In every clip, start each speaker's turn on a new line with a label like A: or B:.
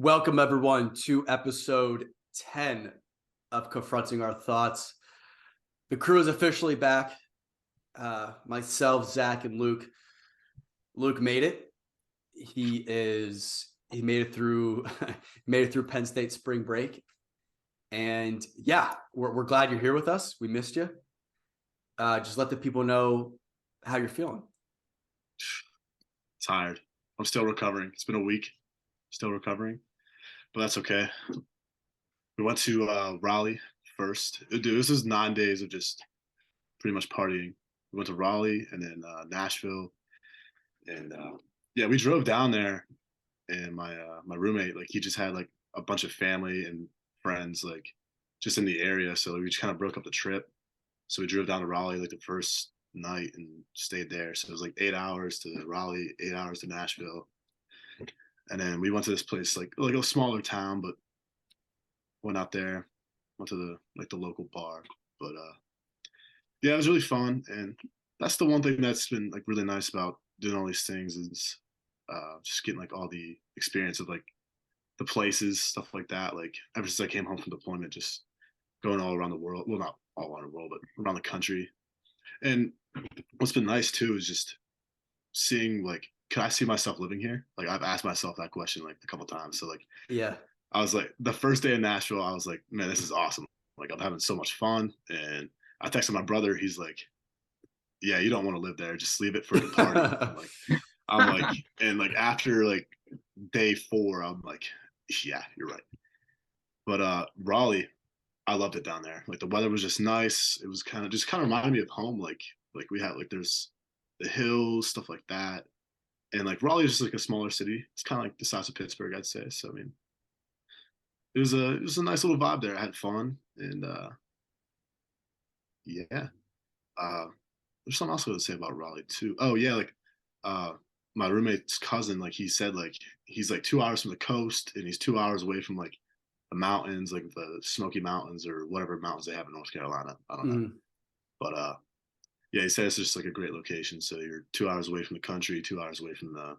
A: Welcome, everyone, to episode 10 of Confronting Our Thoughts. The crew is officially back. Myself, Zach, and Luke. Luke made it. He made it through Penn State spring break. And yeah, we're glad you're here with us. We missed you. Just let the people know how you're feeling.
B: Tired. I'm still recovering. It's been a week. Still recovering, but that's okay. We went to Raleigh first. Dude, this is 9 days of just pretty much partying. We went to Raleigh and then Nashville, and yeah, we drove down there. And my roommate, like, he just had like a bunch of family and friends like just in the area, so we just kind of broke up the trip. So we drove down to Raleigh like the first night and stayed there. So it was like 8 hours to Raleigh, 8 hours to Nashville. And then we went to this place, like a smaller town, but went out there, went to the local bar. But yeah, it was really fun. And that's the one thing that's been like really nice about doing all these things is just getting like all the experience of like the places, stuff like that. Like ever since I came home from deployment, just going all around the world. Well, not all around the world, but around the country. And what's been nice too is just seeing like, can I see myself living here? Like I've asked myself that question like a couple times. So like,
A: Yeah.
B: I was like, the first day in Nashville, I was like, man, this is awesome. Like I'm having so much fun. And I texted my brother. He's like, yeah, you don't want to live there. Just leave it for the party. I'm like, and like after like day 4, I'm like, yeah, you're right. But Raleigh, I loved it down there. Like the weather was just nice. It was kind of reminded me of home. Like we had like there's the hills, stuff like that. And like Raleigh is just like a smaller city. It's kind of like the size of Pittsburgh, I'd say. So I mean, it was a nice little vibe there. I had fun, and yeah. There's something else I would say about Raleigh too. Oh yeah, like uh, my roommate's cousin, like he said, like he's like 2 hours from the coast, and he's 2 hours away from like the mountains, like the Smoky Mountains or whatever mountains they have in North Carolina. I don't know,
A: Mhm.
B: but yeah, he said it's just like a great location. So you're 2 hours away from the country, 2 hours away from the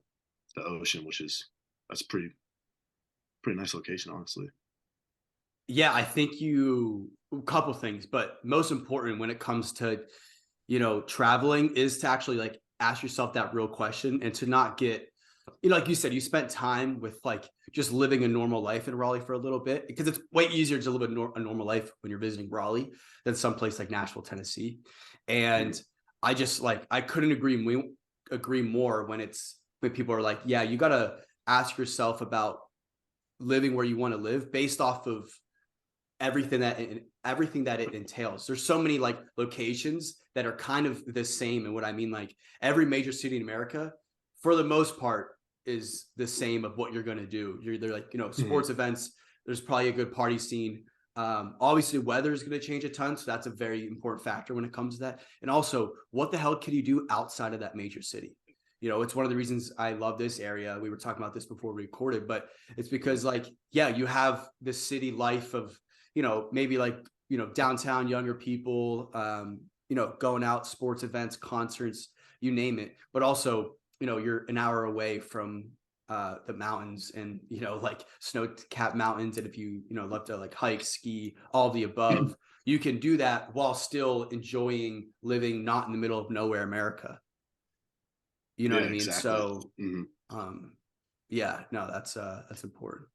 B: ocean, that's pretty nice location, honestly.
A: Yeah, I think a couple things, but most important when it comes to traveling is to actually like ask yourself that real question and to not get, like you said, you spent time with like just living a normal life in Raleigh for a little bit because it's way easier to live a normal life when you're visiting Raleigh than someplace like Nashville, Tennessee. And I couldn't agree more when people are like, yeah, you got to ask yourself about living where you want to live based off of everything that it entails. There's so many like locations that are kind of the same. And what I mean, like every major city in America, for the most part, is the same of what you're going to do. They're like,
B: Mm-hmm.
A: sports events. There's probably a good party scene. Obviously, weather is going to change a ton. So that's a very important factor when it comes to that. And also, what the hell can you do outside of that major city? It's one of the reasons I love this area. We were talking about this before we recorded, but it's because like, yeah, you have this city life of maybe like, downtown younger people, going out, sports events, concerts, you name it. But also, you're an hour away from the mountains and, like snow-capped mountains. And if love to like hike, ski, all of the above, you can do that while still enjoying living not in the middle of nowhere, America. You know
B: Yeah,
A: what I mean?
B: exactly.
A: So,
B: Mm-hmm.
A: yeah, no, that's important.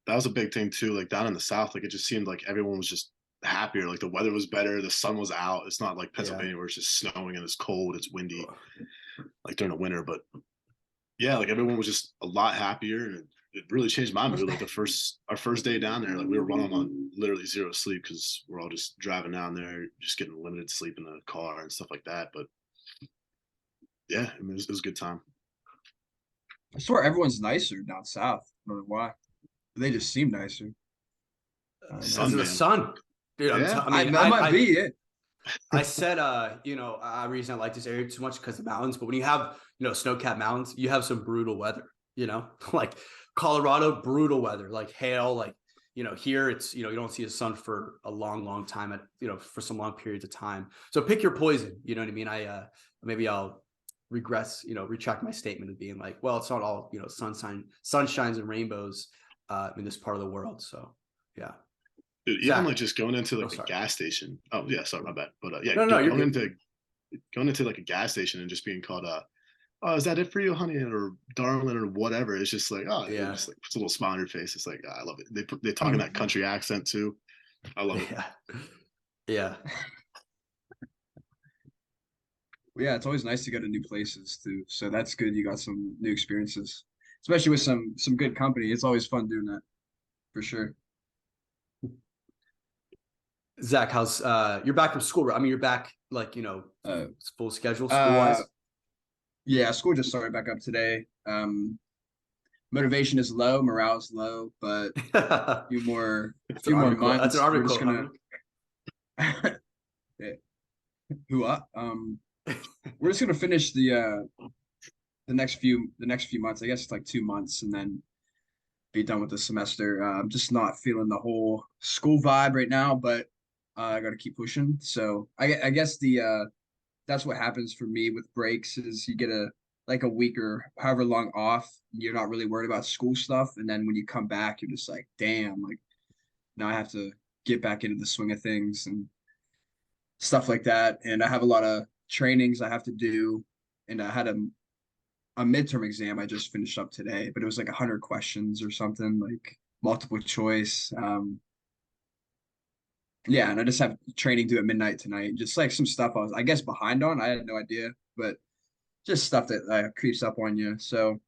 B: That was a big thing too. Like down in the South, like it just seemed like everyone was just happier. Like the weather was better, the sun was out. It's not like
A: Yeah.
B: Pennsylvania where it's just snowing and it's cold, it's windy, like during the winter. But yeah, like everyone was just a lot happier, and it really changed my mood. Like our first day down there, like we were running on literally zero sleep because we're all just driving down there, just getting limited sleep in the car and stuff like that. But yeah, I mean, it was a good time.
C: I swear everyone's nicer down south. I don't know why. They just seem nicer. I don't know.
A: Because
B: Sun
A: of the
B: man.
A: sun, dude.
B: Yeah.
A: I
C: I
A: mean,
C: that might be it.
A: I said, I reason I like this area too much because of the mountains. But when you have, snow-capped mountains, you have some brutal weather. Like Colorado, brutal weather, like hail. Like here it's you don't see the sun for a long, long time for some long periods of time. So pick your poison. You know what I mean? Maybe I'll retract my statement of being like, well, it's not all sunshines and rainbows. in this part of the world. So yeah.
B: Dude,
A: Zach.
B: even like just going into like a
A: sorry.
B: gas station. Oh yeah, sorry, my bad. But yeah,
A: No, you're
B: going into like a gas station and just being called oh, is that it for you, honey, or darling, or whatever? It's just like, oh,
A: Yeah.
B: it just like puts a little smile on your face. It's like, I love it. They talk in that country accent too. I love it.
A: Yeah.
C: Yeah, it's always nice to go to new places too. So that's good. You got some new experiences, especially with some good company. It's always fun doing that, for sure.
A: Zach, how's you're back from school? I mean, you're back like full schedule school wise.
C: Yeah, school just started back up today. Motivation is low, morale is low, but a few more
A: That's an
C: months.
A: army
C: We're just
A: quote.
C: gonna who up? We're just gonna finish the next few months. I guess it's like 2 months, and then be done with the semester. I'm just not feeling the whole school vibe right now, but I got to keep pushing. So I guess the that's what happens for me with breaks is you get a week or however long off. You're not really worried about school stuff, and then when you come back, you're just like, damn, like now I have to get back into the swing of things and stuff like that. And I have a lot of trainings I have to do, and I had a midterm exam I just finished up today, but it was like 100 questions or something, like multiple choice. Yeah, and I just have training due at midnight tonight. Just like some stuff I guess, behind on. I had no idea, but just stuff that creeps up on you. So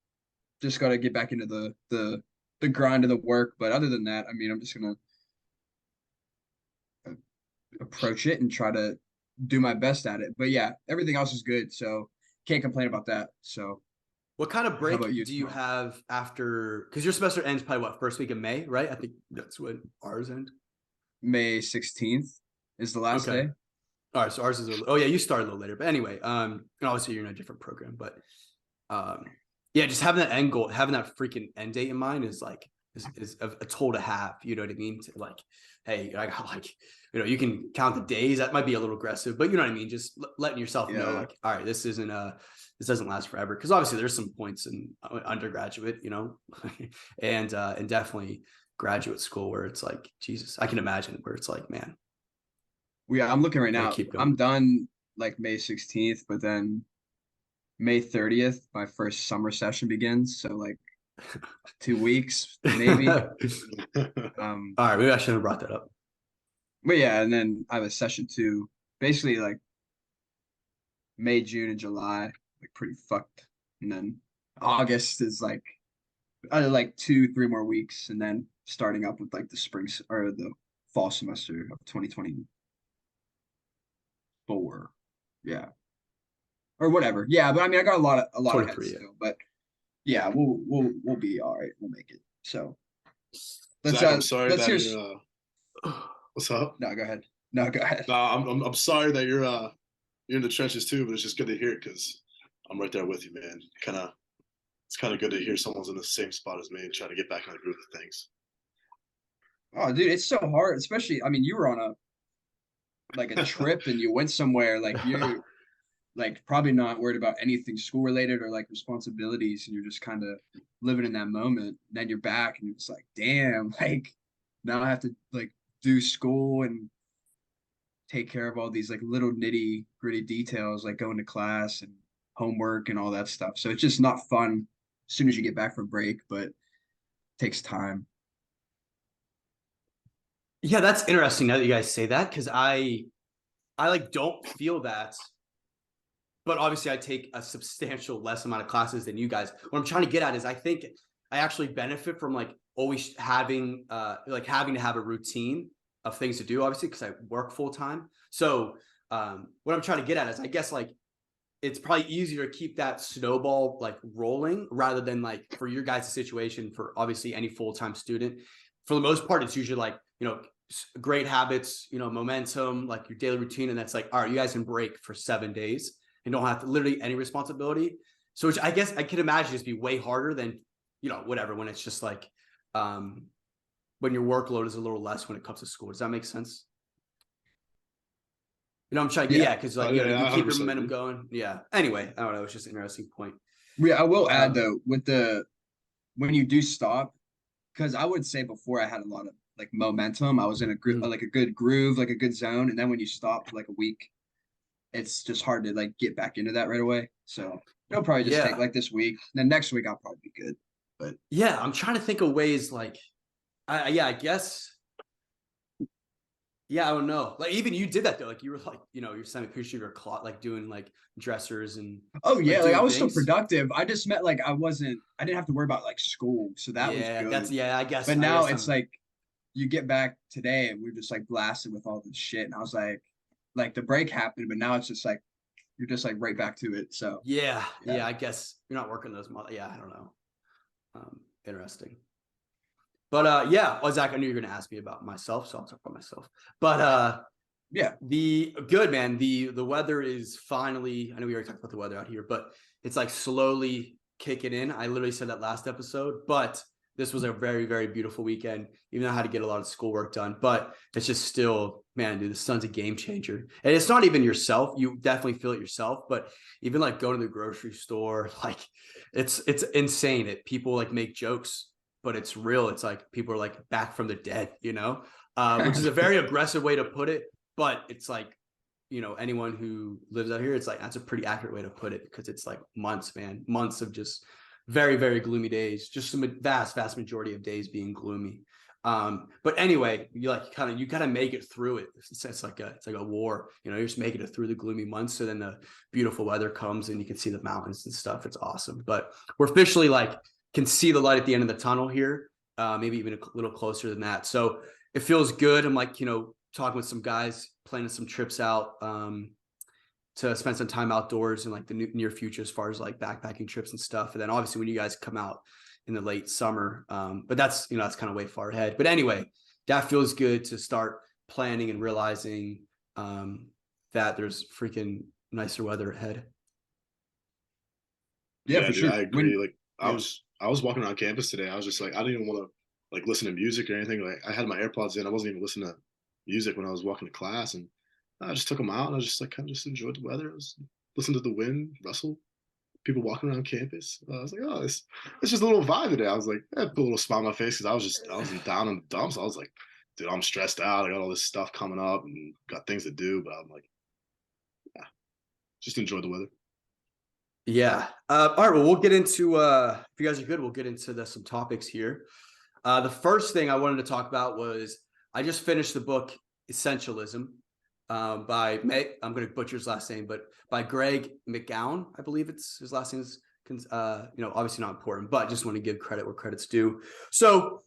C: just got to get back into the grind of the work. But other than that, I mean, I'm just gonna approach it and try to do my best at it. But yeah, everything else is good, so can't complain about that. So
A: what kind of break
C: you,
A: do you have after? Because your semester ends probably what, first week of May, right? I think that's when ours end.
C: May 16th is the last day.
A: All right, so ours is you started a little later, but anyway, and obviously you're in a different program, but yeah, just having that end goal, having that freaking end date in mind is like is a toll to have. You know what I mean? To like, hey, I got like, you can count the days. That might be a little aggressive, but you know what I mean. Just letting yourself know, like, all right, this doesn't last forever, because obviously there's some points in undergraduate, and definitely graduate school where it's like, Jesus, I can imagine where it's like, man.
C: Yeah, I'm looking right now. I'm done like May 16th, but then May 30th, my first summer session begins. So like 2 weeks, maybe.
A: All right, maybe I should have brought that up.
C: But yeah, and then I have a session 2, basically like May, June, and July, like pretty fucked. And then August is like 2-3 more weeks, and then starting up with like the spring or the fall semester of 2024. Yeah. Or whatever. Yeah, but I mean I got a lot ahead still, but yeah, we'll be all right. We'll make it. So
B: Zach, I'm sorry that you're what's up?
C: No, go ahead. No,
B: I'm sorry that you're in the trenches too, but it's just good to hear it because I'm right there with you, man. It's kind of good to hear someone's in the same spot as me and trying to get back in the groove of things.
C: Oh, dude, it's so hard, especially, I mean, you were on a trip and you went somewhere, like you're like probably not worried about anything school related or like responsibilities, and you're just kind of living in that moment. And then you're back and it's like, damn, like now I have to like do school and take care of all these like little nitty gritty details, like going to class and homework and all that stuff. So it's just not fun as soon as you get back from break, but it takes time.
A: Yeah, that's interesting now that you guys say that, because I like don't feel that, but obviously I take a substantial less amount of classes than you guys. What I'm trying to get at is I think I actually benefit from like always having having to have a routine of things to do, obviously, because I work full time. So what I'm trying to get at is I guess like it's probably easier to keep that snowball like rolling rather than like for your guys' situation, for obviously any full-time student. For the most part, it's usually like, great habits, momentum, like your daily routine. And that's like, all right, you guys can break for 7 days and don't have to literally any responsibility. So which I guess I could imagine just be way harder than, whatever, when it's just like, when your workload is a little less when it comes to school. Does that make sense? I'm trying to, because like, you keep your momentum going. Yeah. Anyway, I don't know. It's just an interesting point.
C: Yeah, I will add though, when you do stop, because I would say before I had a lot of like momentum. I was in a
A: Mhm.
C: like a good groove, like a good zone, and then when you stop for like a week, it's just hard to like get back into that right away. So it'll probably just take
A: Yeah.
C: like this week. Then next week I'll probably be good. But
A: Yeah. I'm trying to think of ways like, yeah, I guess. Yeah, I don't know. Like even you did that though. Like you were like, you're sending a picture of your clock, like doing like dressers and
C: oh
A: like
C: yeah, like I
A: doing
C: was still
A: things.
C: productive. I just meant like I didn't have to worry about like school, so that was
A: Yeah,
C: good.
A: I guess
C: But now it's
A: I'm
C: like you get back today and we're just like blasted with all this shit, and I was like the break happened, but now it's just like you're just like right back to it. So
A: yeah,
C: yeah,
A: yeah, I guess you're not working those months. Yeah, I don't know. Interesting. But yeah, well, Zach, I knew you were gonna ask me about myself, so I'll talk about myself. But
C: yeah,
A: the good man, the weather is finally, I know we already talked about the weather out here, but it's like slowly kicking in. I literally said that last episode, but this was a very, very beautiful weekend, even though I had to get a lot of schoolwork done. But it's just still, man, dude, the sun's a game changer. And it's not even yourself. You definitely feel it yourself, but even like going to the grocery store, like it's insane. People like make jokes, but it's real. It's like people are like back from the dead, which is a very aggressive way to put it, but it's like, anyone who lives out here, it's like, that's a pretty accurate way to put it, because it's like months, man, months of just very, very gloomy days, just some vast majority of days being gloomy. But anyway, you gotta make it through it. It's like a war, you're just making it through the gloomy months. So then the beautiful weather comes and you can see the mountains and stuff. It's awesome. But we're officially like, can see the light at the end of the tunnel here. Maybe even a little closer than that. So it feels good. I'm like, talking with some guys, planning some trips out to spend some time outdoors in like the near future, as far as like backpacking trips and stuff. And then obviously when you guys come out in the late summer, but that's that's kind of way far ahead. But anyway, that feels good to start planning and realizing that there's freaking nicer weather ahead.
C: yeah,
B: Yeah,
C: for
B: dude,
C: sure.
B: I agree.
C: When
B: Like
C: yeah,
B: I was walking around campus today. I was just like, I didn't even want to like listen to music or anything. Like I had my AirPods in. I wasn't even listening to music when I was walking to class, and I just took them out and I just like kind of just enjoyed the weather. I was listening to the wind rustle, people walking around campus. I was like, oh, it's just a little vibe today. I was like, I put a little smile on my face because I was down in the dumps. I was like, dude, I'm stressed out. I got all this stuff coming up and got things to do, but I'm like, yeah, just enjoy the weather.
A: Yeah. All right. Well, we'll get into if you guys are good, we'll get into some topics here. The first thing I wanted to talk about was I just finished the book Essentialism by I'm going to butcher his last name, but by Greg McGowan, I believe it's his last name is obviously not important, but just want to give credit where credit's due. So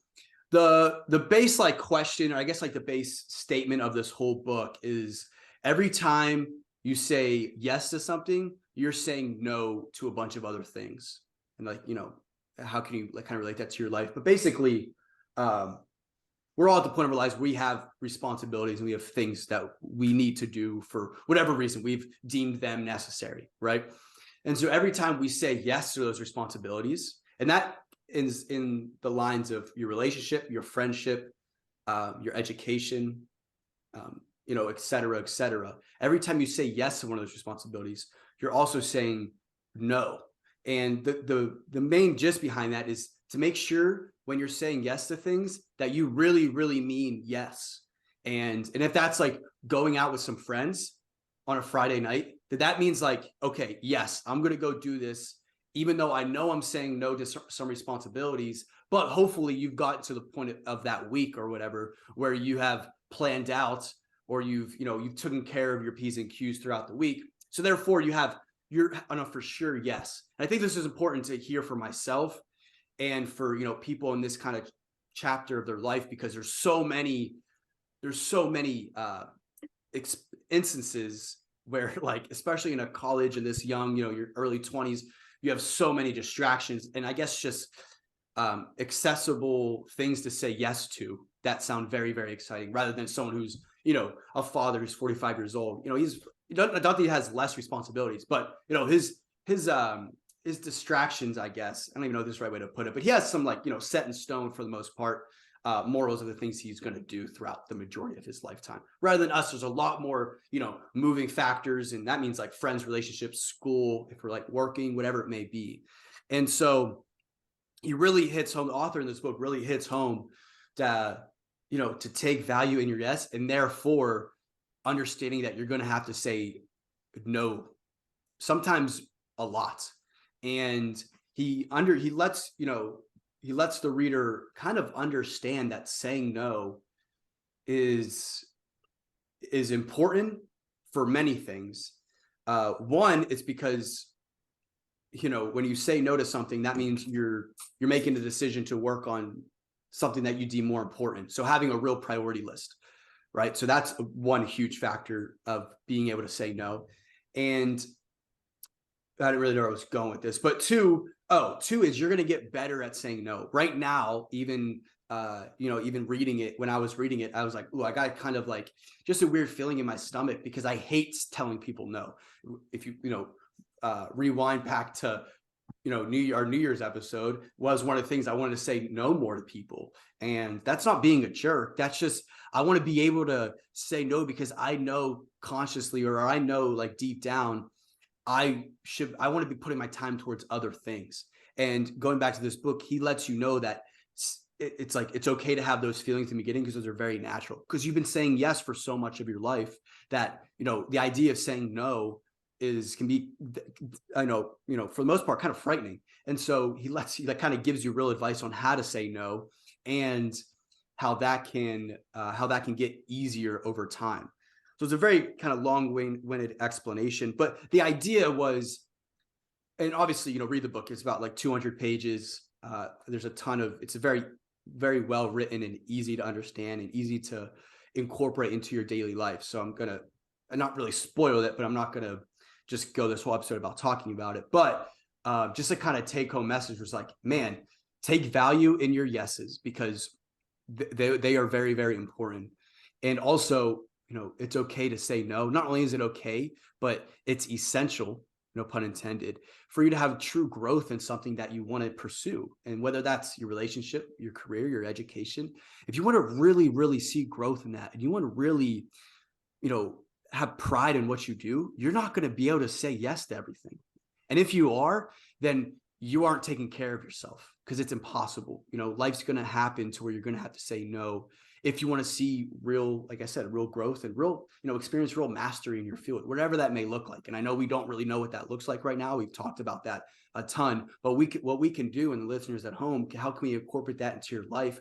A: the base like question, or I guess like the base statement of this whole book is, every time you say yes to something, you're saying no to a bunch of other things. And like, how can you like kind of relate that to your life? But basically, we're all at the point of our lives we have responsibilities and we have things that we need to do for whatever reason we've deemed them necessary, right? And so every time we say yes to those responsibilities, and that is in the lines of your relationship, your friendship, your education, et cetera, et cetera. Every time you say yes to one of those responsibilities, you're also saying no. And the main gist behind that is to make sure when you're saying yes to things that you really, really mean yes. And if that's like going out with some friends on a Friday night, that means like, okay, yes, I'm going to go do this, even though I know I'm saying no to some responsibilities, but hopefully you've got to the point of that week or whatever, where you have planned out, or you've taken care of your P's and Q's throughout the week. So therefore you're on a for sure yes. And I think this is important to hear for myself and for people in this kind of chapter of their life, because there's so many instances where, like, especially in a college and this young, your early 20s, you have so many distractions, and I guess just accessible things to say yes to that sound very, very exciting, rather than someone who's a father who's 45 years old. I don't think he has less responsibilities, but his distractions, I guess, I don't even know if this is the right way to put it, but he has some like set in stone for the most part. Morals are the things he's going to do throughout the majority of his lifetime. Rather than us, there's a lot more, moving factors, and that means like friends, relationships, school, if we're like working, whatever it may be. And so he really hits home. The author in this book really hits home to, to take value in your yes, and therefore understanding that you're going to have to say no, sometimes a lot. And he lets, he lets the reader kind of understand that saying no is important for many things. One, it's because, when you say no to something, that means you're making the decision to work on something that you deem more important. So having a real priority list, right? So that's one huge factor of being able to say no. And I didn't really know where I was going with this, but two is you're going to get better at saying no. Right now, even even reading it, when I was reading it, I was like, oh, I got kind of like just a weird feeling in my stomach because I hate telling people no. If you rewind back to our New Year's episode, was one of the things I wanted to say no more to people, and that's not being a jerk. That's just I want to be able to say no because I know consciously, or I know like deep down, I want to be putting my time towards other things. And going back to this book, he lets you know that it's like it's okay to have those feelings in the beginning because those are very natural, because you've been saying yes for so much of your life that the idea of saying no can be, I know, for the most part, kind of frightening. And so he kind of gives you real advice on how to say no, and how that can get easier over time. So it's a very kind of long-winded explanation, but the idea was, and obviously, read the book. It's about like 200 pages. There's a ton of, it's a very, very well written and easy to understand and easy to incorporate into your daily life. So I'm not really spoil it, but I'm not gonna just go this whole episode about talking about it. But just a kind of take home message was like, man, take value in your yeses, because they are very, very important. And also, it's okay to say no. Not only is it okay, but it's essential, no pun intended, for you to have true growth in something that you want to pursue. And whether that's your relationship, your career, your education, if you want to really, really see growth in that, and you want to really, have pride in what you do, you're not going to be able to say yes to everything. And if you are, then you aren't taking care of yourself, because it's impossible. Life's going to happen to where you're going to have to say no if you want to see real, like I said, real growth and real, experience real mastery in your field, whatever that may look like. And I know we don't really know what that looks like right now. We've talked about that a ton, but what we can do, and the listeners at home, how can we incorporate that into your life,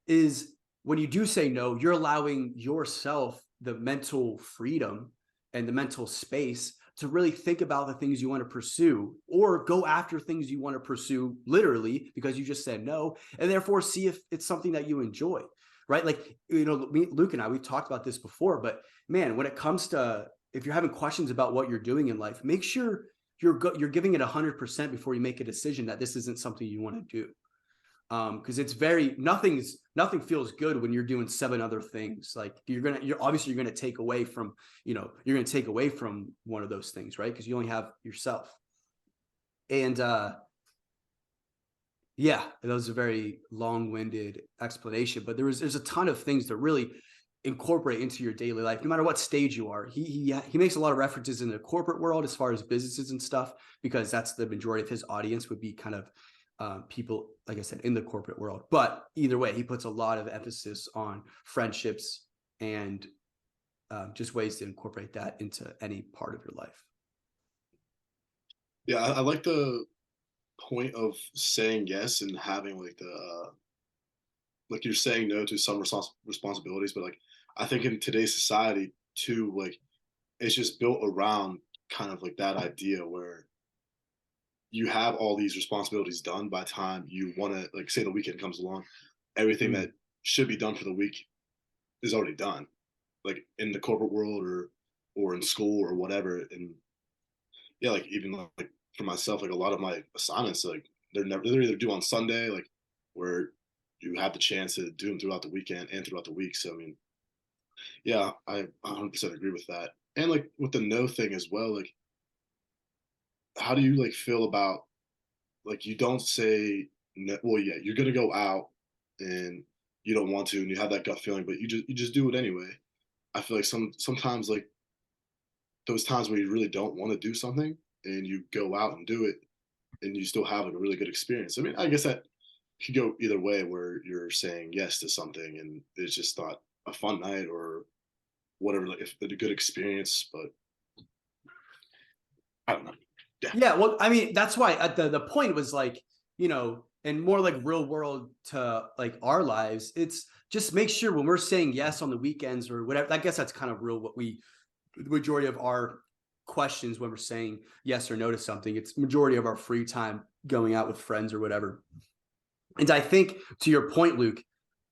A: is when you do say no, you're allowing yourself the mental freedom and the mental space to really think about the things you want to pursue, or go after things you want to pursue literally because you just said no, and therefore see if it's something that you enjoy, right? Like, Luke and I, we've talked about this before, but man, when it comes to, if you're having questions about what you're doing in life, make sure you're giving it 100% before you make a decision that this isn't something you want to do. Because it's nothing feels good when you're doing 7 other things. Like you're obviously going to take away from, you're going to take away from one of those things, right? Because you only have yourself. And yeah, that was a very long-winded explanation, but there's a ton of things to really incorporate into your daily life, no matter what stage you are. He makes a lot of references in the corporate world as far as businesses and stuff, because that's the majority of his audience would be kind of people, like I said, in the corporate world. But either way, he puts a lot of emphasis on friendships and just ways to incorporate that into any part of your life.
B: Yeah, I like the point of saying yes and having like you're saying no to some responsibilities, but like I think in today's society too, like it's just built around kind of like that idea where you have all these responsibilities done by the time you want to, like, say the weekend comes along, everything that should be done for the week is already done, like in the corporate world or in school or whatever. And yeah, like even like for myself, like a lot of my assignments, like they're either due on Sunday, like where you have the chance to do them throughout the weekend and throughout the week. So I mean, yeah, I 100% agree with that. And like with the no thing as well, like how do you like feel about, like, you don't say no, well, yeah, you're gonna go out and you don't want to and you have that gut feeling, but you just do it anyway. I feel like sometimes like those times where you really don't want to do something and you go out and do it, and you still have like a really good experience. I mean, I guess that could go either way, where you're saying yes to something and it's just not a fun night or whatever, like if a good experience, but I don't know. Yeah.
A: Yeah, well, I mean, that's why the point was like, and more like real world to like our lives. It's just make sure when we're saying yes on the weekends or whatever. I guess that's kind of real what the majority of our questions when we're saying yes or no to something. It's majority of our free time going out with friends or whatever. And I think to your point, Luke,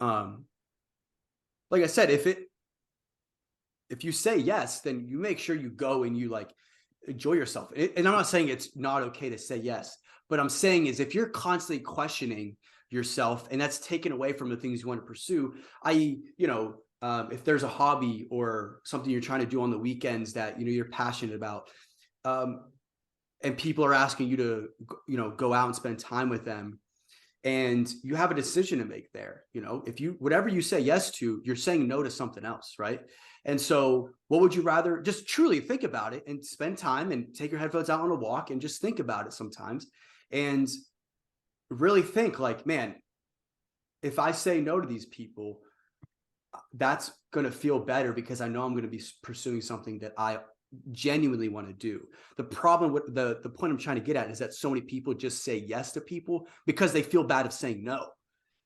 A: like I said, if you say yes, then you make sure you go and you like enjoy yourself. And I'm not saying it's not okay to say yes, but I'm saying is if you're constantly questioning yourself and that's taken away from the things you want to pursue, i.e., if there's a hobby or something you're trying to do on the weekends that you're passionate about, and people are asking you to go out and spend time with them, and you have a decision to make there. If you whatever you say yes to, you're saying no to something else, right? And so what would you rather? Just truly think about it and spend time and take your headphones out on a walk and just think about it sometimes and really think like, man, if I say no to these people, that's going to feel better because I know I'm going to be pursuing something that I genuinely want to do. The problem with the point I'm trying to get at is that so many people just say yes to people because they feel bad of saying no.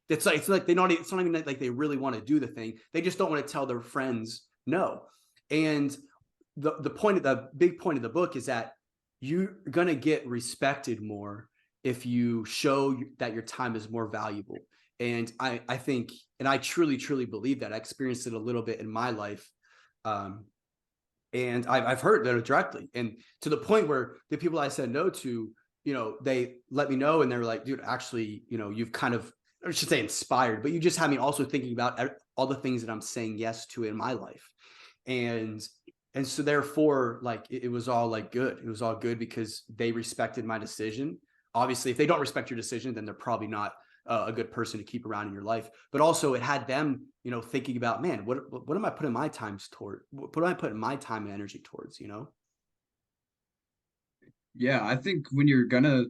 A: It's like it's not even like they really want to do the thing. They just don't want to tell their friends no. And the big point of the book is that you're gonna get respected more if you show that your time is more valuable. And I think, and I truly believe that. I experienced it a little bit in my life. And I've heard that directly, and to the point where the people I said no to, they let me know, and they're like, dude, actually, you've kind of, I should say inspired, but you just had me also thinking about all the things that I'm saying yes to in my life. And so therefore, like, it was all like good. It was all good because they respected my decision. Obviously, if they don't respect your decision, then they're probably not a good person to keep around in your life. But also it had them, thinking about, man, what am I putting my times toward? What am I putting my time and energy towards,
C: Yeah, I think when you're gonna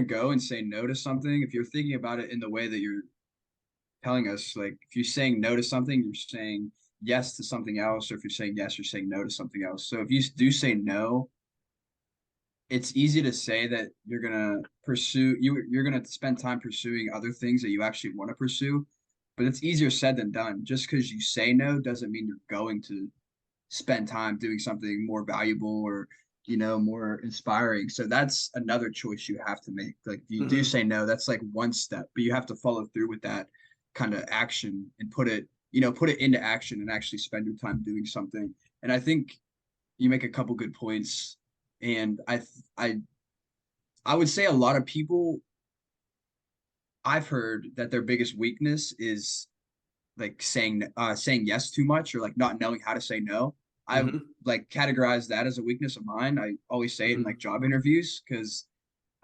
C: go and say no to something, if you're thinking about it in the way that you're telling us, like if you're saying no to something, you're saying yes to something else, or if you're saying yes, you're saying no to something else. So if you do say no, it's easy to say that you're gonna spend time pursuing other things that you actually want to pursue, but it's easier said than done. Just because you say no doesn't mean you're going to spend time doing something more valuable or more inspiring. So that's another choice you have to make. Like if you do say no, that's like one step, but you have to follow through with that kind of action and put it into action and actually spend your time doing something. And I think you make a couple good points. And I would say a lot of people, I've heard that their biggest weakness is like saying yes too much, or like not knowing how to say no. I like categorize that as a weakness of mine. I always say it in like job interviews because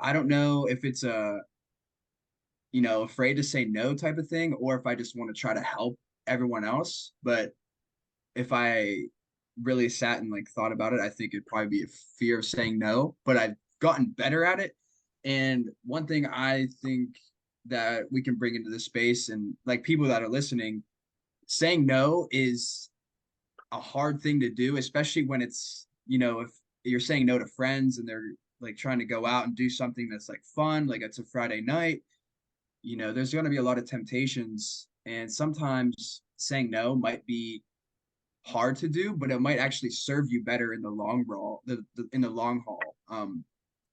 C: I don't know if it's a afraid to say no type of thing, or if I just want to try to help everyone else. But if I really sat and like thought about it, I think it'd probably be a fear of saying no. But I've gotten better at it. And one thing I think that we can bring into this space, and like people that are listening, saying no is a hard thing to do, especially when it's, if you're saying no to friends and they're like trying to go out and do something that's like fun, like it's a Friday night, there's going to be a lot of temptations. And sometimes saying no might be hard to do, but it might actually serve you better in the long haul, in the long haul.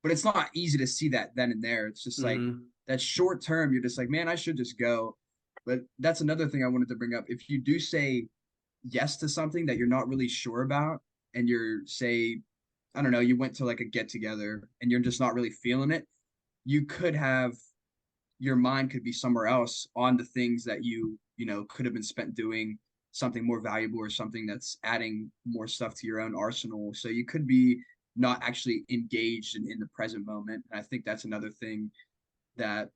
C: But it's not easy to see that then and there. It's just like that short term, you're just like, man, I should just go. But that's another thing I wanted to bring up. If you do say yes to something that you're not really sure about, and I don't know, you went to like a get together and you're just not really feeling it, your mind could be somewhere else on the things that could have been spent doing something more valuable or something that's adding more stuff to your own arsenal. So you could be not actually engaged in the present moment. And I think that's another thing that,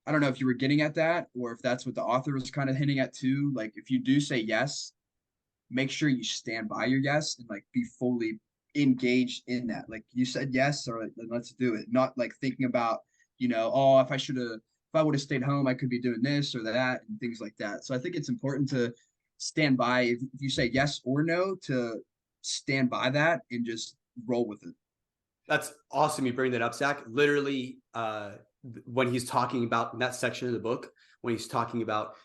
C: I don't know if you were getting at that or if that's what the author was kind of hinting at too. Like if you do say yes, make sure you stand by your yes and like be fully engaged in that. Like you said yes, or then let's do it. Not like thinking about, oh, if I would have stayed home, I could be doing this or that and things like that. So I think it's important to stand by if you say yes or no, to stand by that and just roll with it.
A: That's awesome. You bring that up, Zach. Literally, when he's talking about in that section of the book, when he's talking about,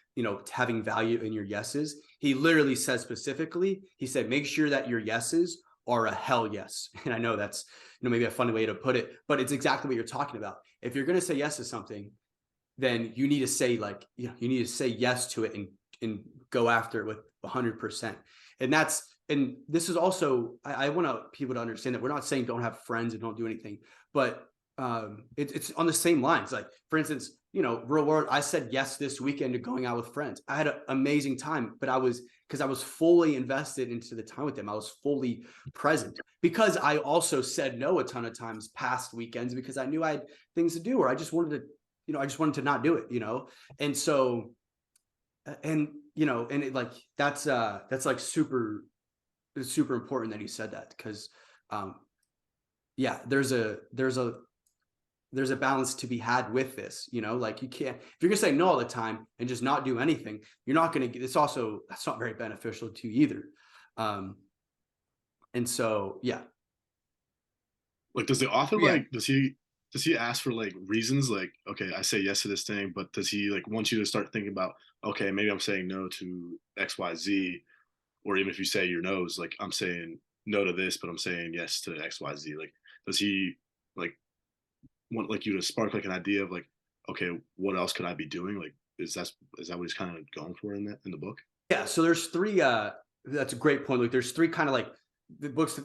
A: having value in your yeses, he literally says specifically, he said, make sure that your yeses are a hell yes. And I know that's, maybe a funny way to put it, but it's exactly what you're talking about. If you're going to say yes to something, then you need to say you need to say yes to it and go after it with 100%. And this is also, I want people to understand that we're not saying don't have friends and don't do anything, but it's on the same lines. Like, for instance, real world, I said yes this weekend to going out with friends. I had an amazing time, but because I was fully invested into the time with them. I was fully present, because I also said no a ton of times past weekends because I knew I had things to do, or I just wanted to not do it, and so, and that's like super important that he said that, because yeah, there's a balance to be had with this, like you can't, if you're gonna say no all the time and just not do anything, you're not gonna get, that's not very beneficial to you either. And so, yeah.
B: Like, does the author does he ask for like reasons, like, okay, I say yes to this thing, but does he like want you to start thinking about, okay, maybe I'm saying no to XYZ, or even if you say your no's, like I'm saying no to this, but I'm saying yes to XYZ. Like, does he like want like you to spark like an idea of like, okay, what else could I be doing? Like, is that what he's kind of going for in the book?
A: Yeah. So there's three, that's a great point. Like, there's three kind of like, the book's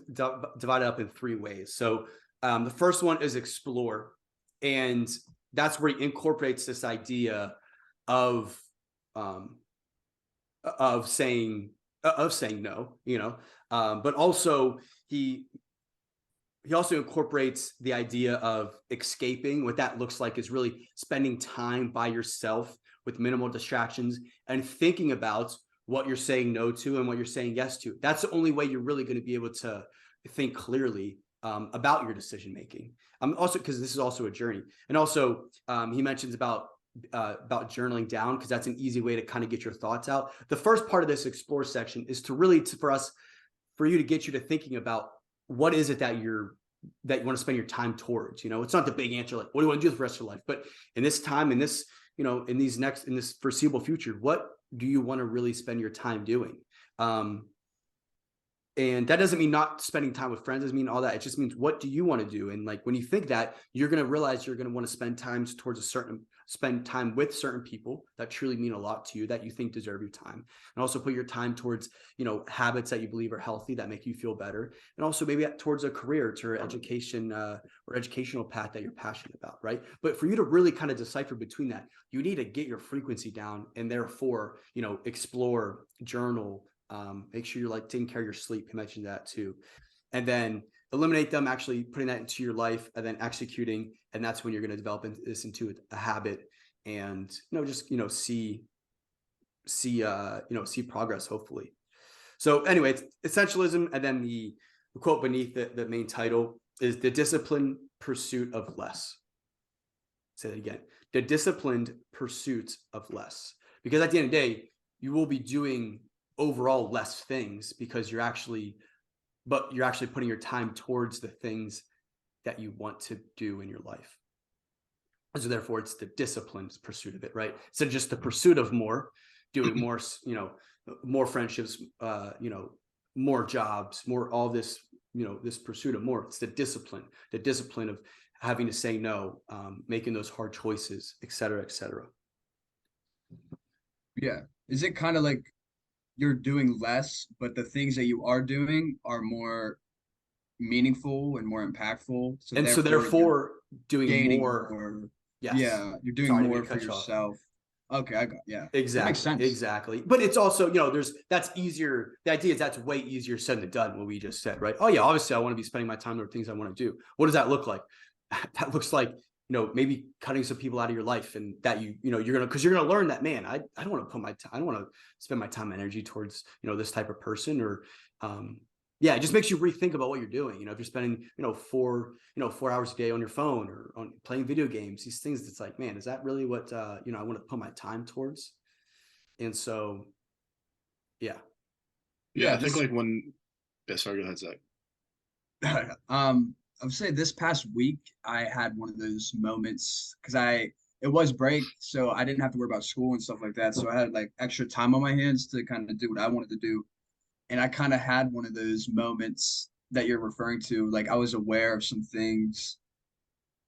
A: divided up in three ways. So the first one is explore. And that's where he incorporates this idea of saying no, but also he also incorporates the idea of escaping. What that looks like is really spending time by yourself with minimal distractions and thinking about what you're saying no to and what you're saying yes to. That's the only way you're really going to be able to think clearly about your decision making. Also, because this is also a journey, and also he mentions about journaling down, because that's an easy way to kind of get your thoughts out. The first part of this explore section is to really for you to get you to thinking about what is it that you want to spend your time towards. It's not the big answer, like what do you want to do for the rest of your life, but in this time, in this, in this foreseeable future, what do you want to really spend your time doing? And that doesn't mean not spending time with friends, doesn't mean all that. It just means, what do you want to do? And like, when you think that, you're going to realize you're going to want to spend time with certain people that truly mean a lot to you, that you think deserve your time. And also put your time towards, habits that you believe are healthy, that make you feel better. And also maybe towards a career, to education, or educational path that you're passionate about. Right. But for you to really kind of decipher between that, you need to get your frequency down, and therefore, explore, journal, make sure you're like taking care of your sleep. He mentioned that too. And then eliminate them, actually putting that into your life, and then executing. And that's when you're going to develop this into a habit, and, just, see progress, hopefully. So anyway, it's essentialism. And then the quote beneath the main title is the disciplined pursuit of less. Say that again, the disciplined pursuit of less, because at the end of the day, you will be doing overall less things, because you're actually putting your time towards the things that you want to do in your life. So therefore, it's the disciplined pursuit of it, right? So just the pursuit of more, doing more, more friendships, more jobs, more, all this, this pursuit of more. It's the discipline of having to say no, making those hard choices, et cetera, et cetera.
C: Yeah. Is it kind of like you're doing less, but the things that you are doing are more meaningful and more impactful?
A: So therefore doing more. Yes.
C: Yeah, you're doing more for yourself. Okay, I got, yeah.
A: Exactly. That makes sense. Exactly. But it's also, that's easier. The idea is that's way easier said than done, what we just said, right? Oh yeah, obviously I want to be spending my time on things I want to do. What does that look like? That looks like, maybe cutting some people out of your life, and that you're gonna learn that, man, I don't want to put my time, I don't want to spend my time and energy towards, this type of person, or yeah, it just makes you rethink about what you're doing. If you're spending, 4 hours a day on your phone or on playing video games, these things, it's like, man, is that really what, I want to put my time towards? And so, yeah.
B: Yeah,
C: Yeah,
B: I think like when, yeah, sorry, go ahead, Zach.
C: I would say this past week I had one of those moments because it was break, so I didn't have to worry about school and stuff like that. So I had like extra time on my hands to kind of do what I wanted to do. And I kind of had one of those moments that you're referring to. Like I was aware of some things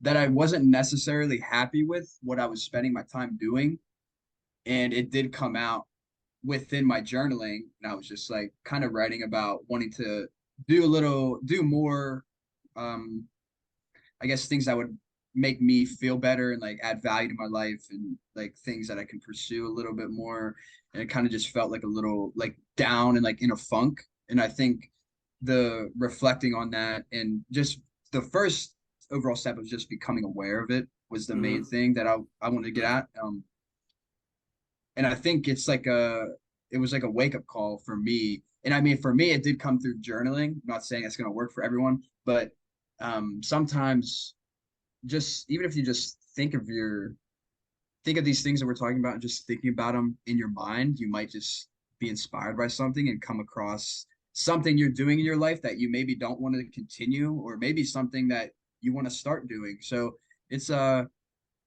C: that I wasn't necessarily happy with what I was spending my time doing. And it did come out within my journaling. And I was just like kind of writing about wanting to do more, um, I guess things that would make me feel better and like add value to my life and like things that I can pursue a little bit more. And it kind of just felt like a little like down and like in a funk. And I think the reflecting on that and just the first overall step of just becoming aware of it was the main
A: Mhm.
C: thing that I wanted to get at. And I think it was like a wake up call for me. And I mean, for me, it did come through journaling. I'm not saying it's going to work for everyone, but sometimes just even if you just think of these things that we're talking about and just thinking about them in your mind, you might just be inspired by something and come across something you're doing in your life that you maybe don't want to continue, or maybe something that you want to start doing. So it's a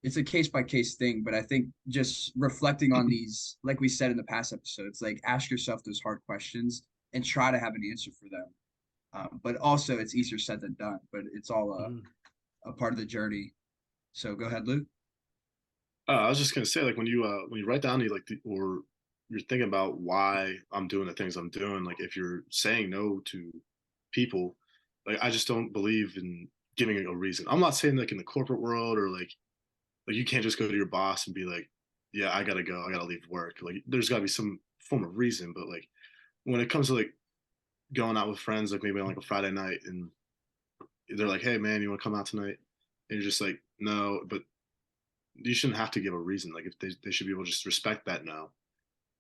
C: it's a case by case thing, but I think just reflecting on these, like we said in the past episodes, like ask yourself those hard questions and try to have an answer for them. But also, it's easier said than done. But it's all
A: Mhm.
C: a part of the journey. So go ahead, Luke.
B: I was just gonna say, like when you write down or you're thinking about why I'm doing the things I'm doing, like if you're saying no to people, like I just don't believe in giving a reason. I'm not saying like in the corporate world or like you can't just go to your boss and be like, yeah, I gotta go, I gotta leave work. Like there's gotta be some form of reason. But like when it comes to like going out with friends, like maybe on like a Friday night, and they're like, hey man, you want to come out tonight? And you're just like, no, but you shouldn't have to give a reason. Like if they should be able to just respect that no.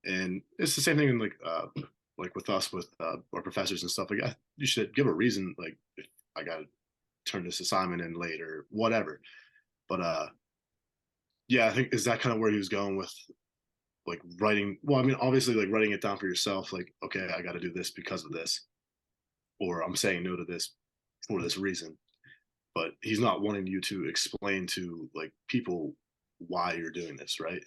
B: And it's the same thing in like with us with our professors and stuff. Like you should give a reason. Like if I got to turn this assignment in late or whatever. But yeah, I think is that kind of where he was going with like writing. Well, I mean, obviously like writing it down for yourself. Like okay, I got to do this because of this, or I'm saying no to this for this reason. But he's not wanting you to explain to like people why you're doing this, right?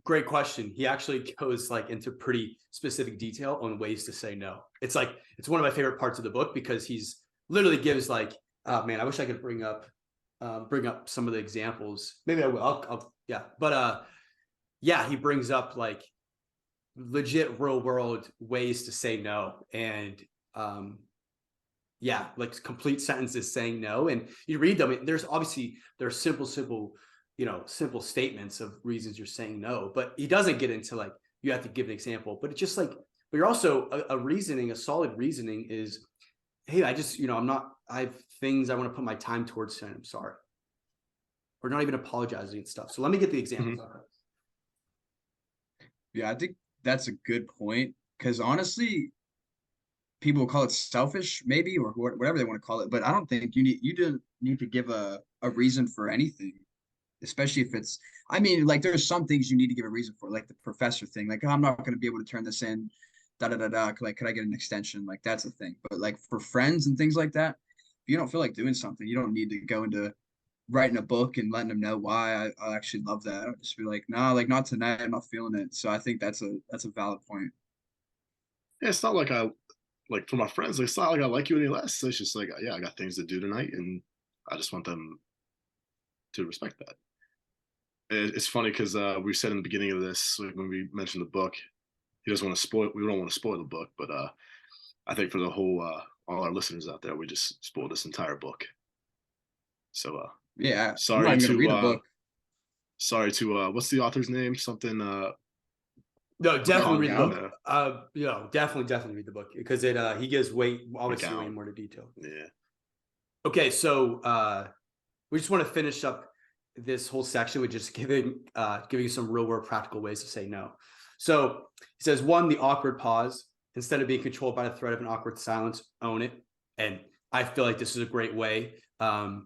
A: Great question. He actually goes like into pretty specific detail on ways to say no. It's like it's one of my favorite parts of the book because he's literally gives like, oh man, I wish I could bring up some of the examples. Maybe I will. Yeah, but yeah, he brings up like legit real world ways to say no, and yeah, like complete sentences saying no, and you read them. There's obviously there's simple statements of reasons you're saying no, but he doesn't get into like you have to give an example. But it's just like, but you're also a reasoning, a solid reasoning is, hey, I just I'm not. I have things I want to put my time towards, and I'm sorry. We're not even apologizing and stuff. So let me get the examples.
B: Mm-hmm.
C: Yeah, I think that's a good point because honestly, people call it selfish, maybe, or whatever they want to call it. But I don't think you don't need to give a reason for anything, especially if it's. I mean, like there's some things you need to give a reason for, like the professor thing. Like, oh, I'm not going to be able to turn this in. Da da da da. Like, could I get an extension? Like, that's the thing. But like for friends and things like that, if you don't feel like doing something, you don't need to go into writing a book and letting them know why. I actually love that. I'll just be like, nah, like not tonight. I'm not feeling it. So I think that's a valid point.
B: Yeah, it's not like I like for my friends. Like, it's not like I like you any less. It's just like yeah, I got things to do tonight, and I just want them to respect that. It's funny because we said in the beginning of this like, when we mentioned the book, he doesn't want to spoil. We don't want to spoil the book, but I think for the whole all our listeners out there, we just spoiled this entire book. So
C: Yeah, I'm not
B: sorry
C: even gonna
B: to
C: read the book.
B: what's the author's name? Something
A: No, definitely
C: Wrong
A: read the
C: Gal.
A: book. Definitely read the book because it he gives obviously way
B: McGowan.
A: more to detail.
B: Yeah.
A: Okay, so we just want to finish up this whole section with just giving you some real world practical ways to say no. So he says, one, the awkward pause. instead of being controlled by the threat of an awkward silence, own it. And I feel like this is a great way. And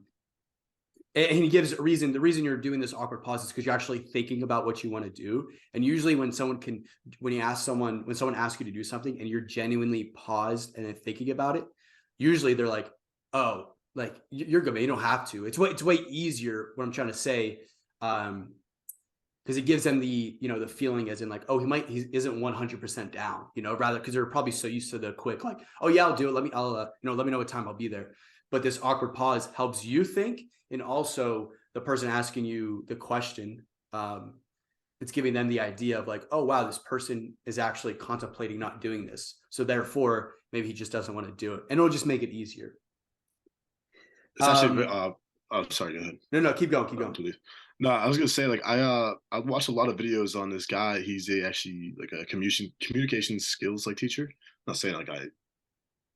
A: he gives a reason. The reason you're doing this awkward pause is because you're actually thinking about what you want to do. And usually when someone asks you to do something and you're genuinely paused and then thinking about it, usually they're like, oh, like you're good, man. You don't have to. It's way easier, what I'm trying to say. Because it gives them the feeling as in like, oh, he isn't 100% down, rather, because they're probably so used to the quick, like, oh yeah, I'll do it. Let me know what time I'll be there. But this awkward pause helps you think. And also the person asking you the question, it's giving them the idea of like, oh, wow, this person is actually contemplating not doing this. So therefore, maybe he just doesn't want to do it. And it'll just make it easier.
B: It's actually, sorry, go ahead.
A: No, keep going.
B: No, I was gonna say, like, I watched a lot of videos on this guy. He's actually like a communication skills like teacher. I'm not saying like I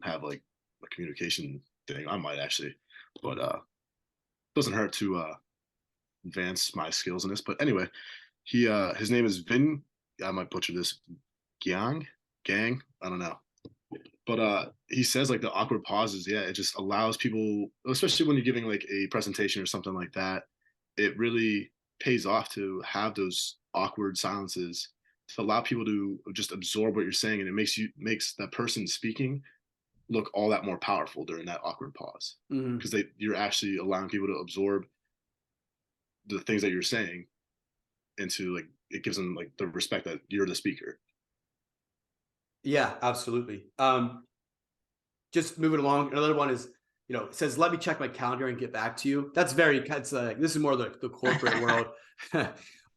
B: have like a communication thing. I might actually, but doesn't hurt to advance my skills in this. But anyway, his name is Vin. I might butcher this. Gang, I don't know. But he says like the awkward pauses, yeah, it just allows people, especially when you're giving like a presentation or something like that, it really pays off to have those awkward silences to allow people to just absorb what you're saying, and it makes that person speaking look all that more powerful during that awkward pause, because you're actually allowing people to absorb the things that you're saying into, like, it gives them like the respect that you're the speaker.
A: Yeah, absolutely. Just moving along. Another one is, it says, let me check my calendar and get back to you. That's this is more like the corporate world.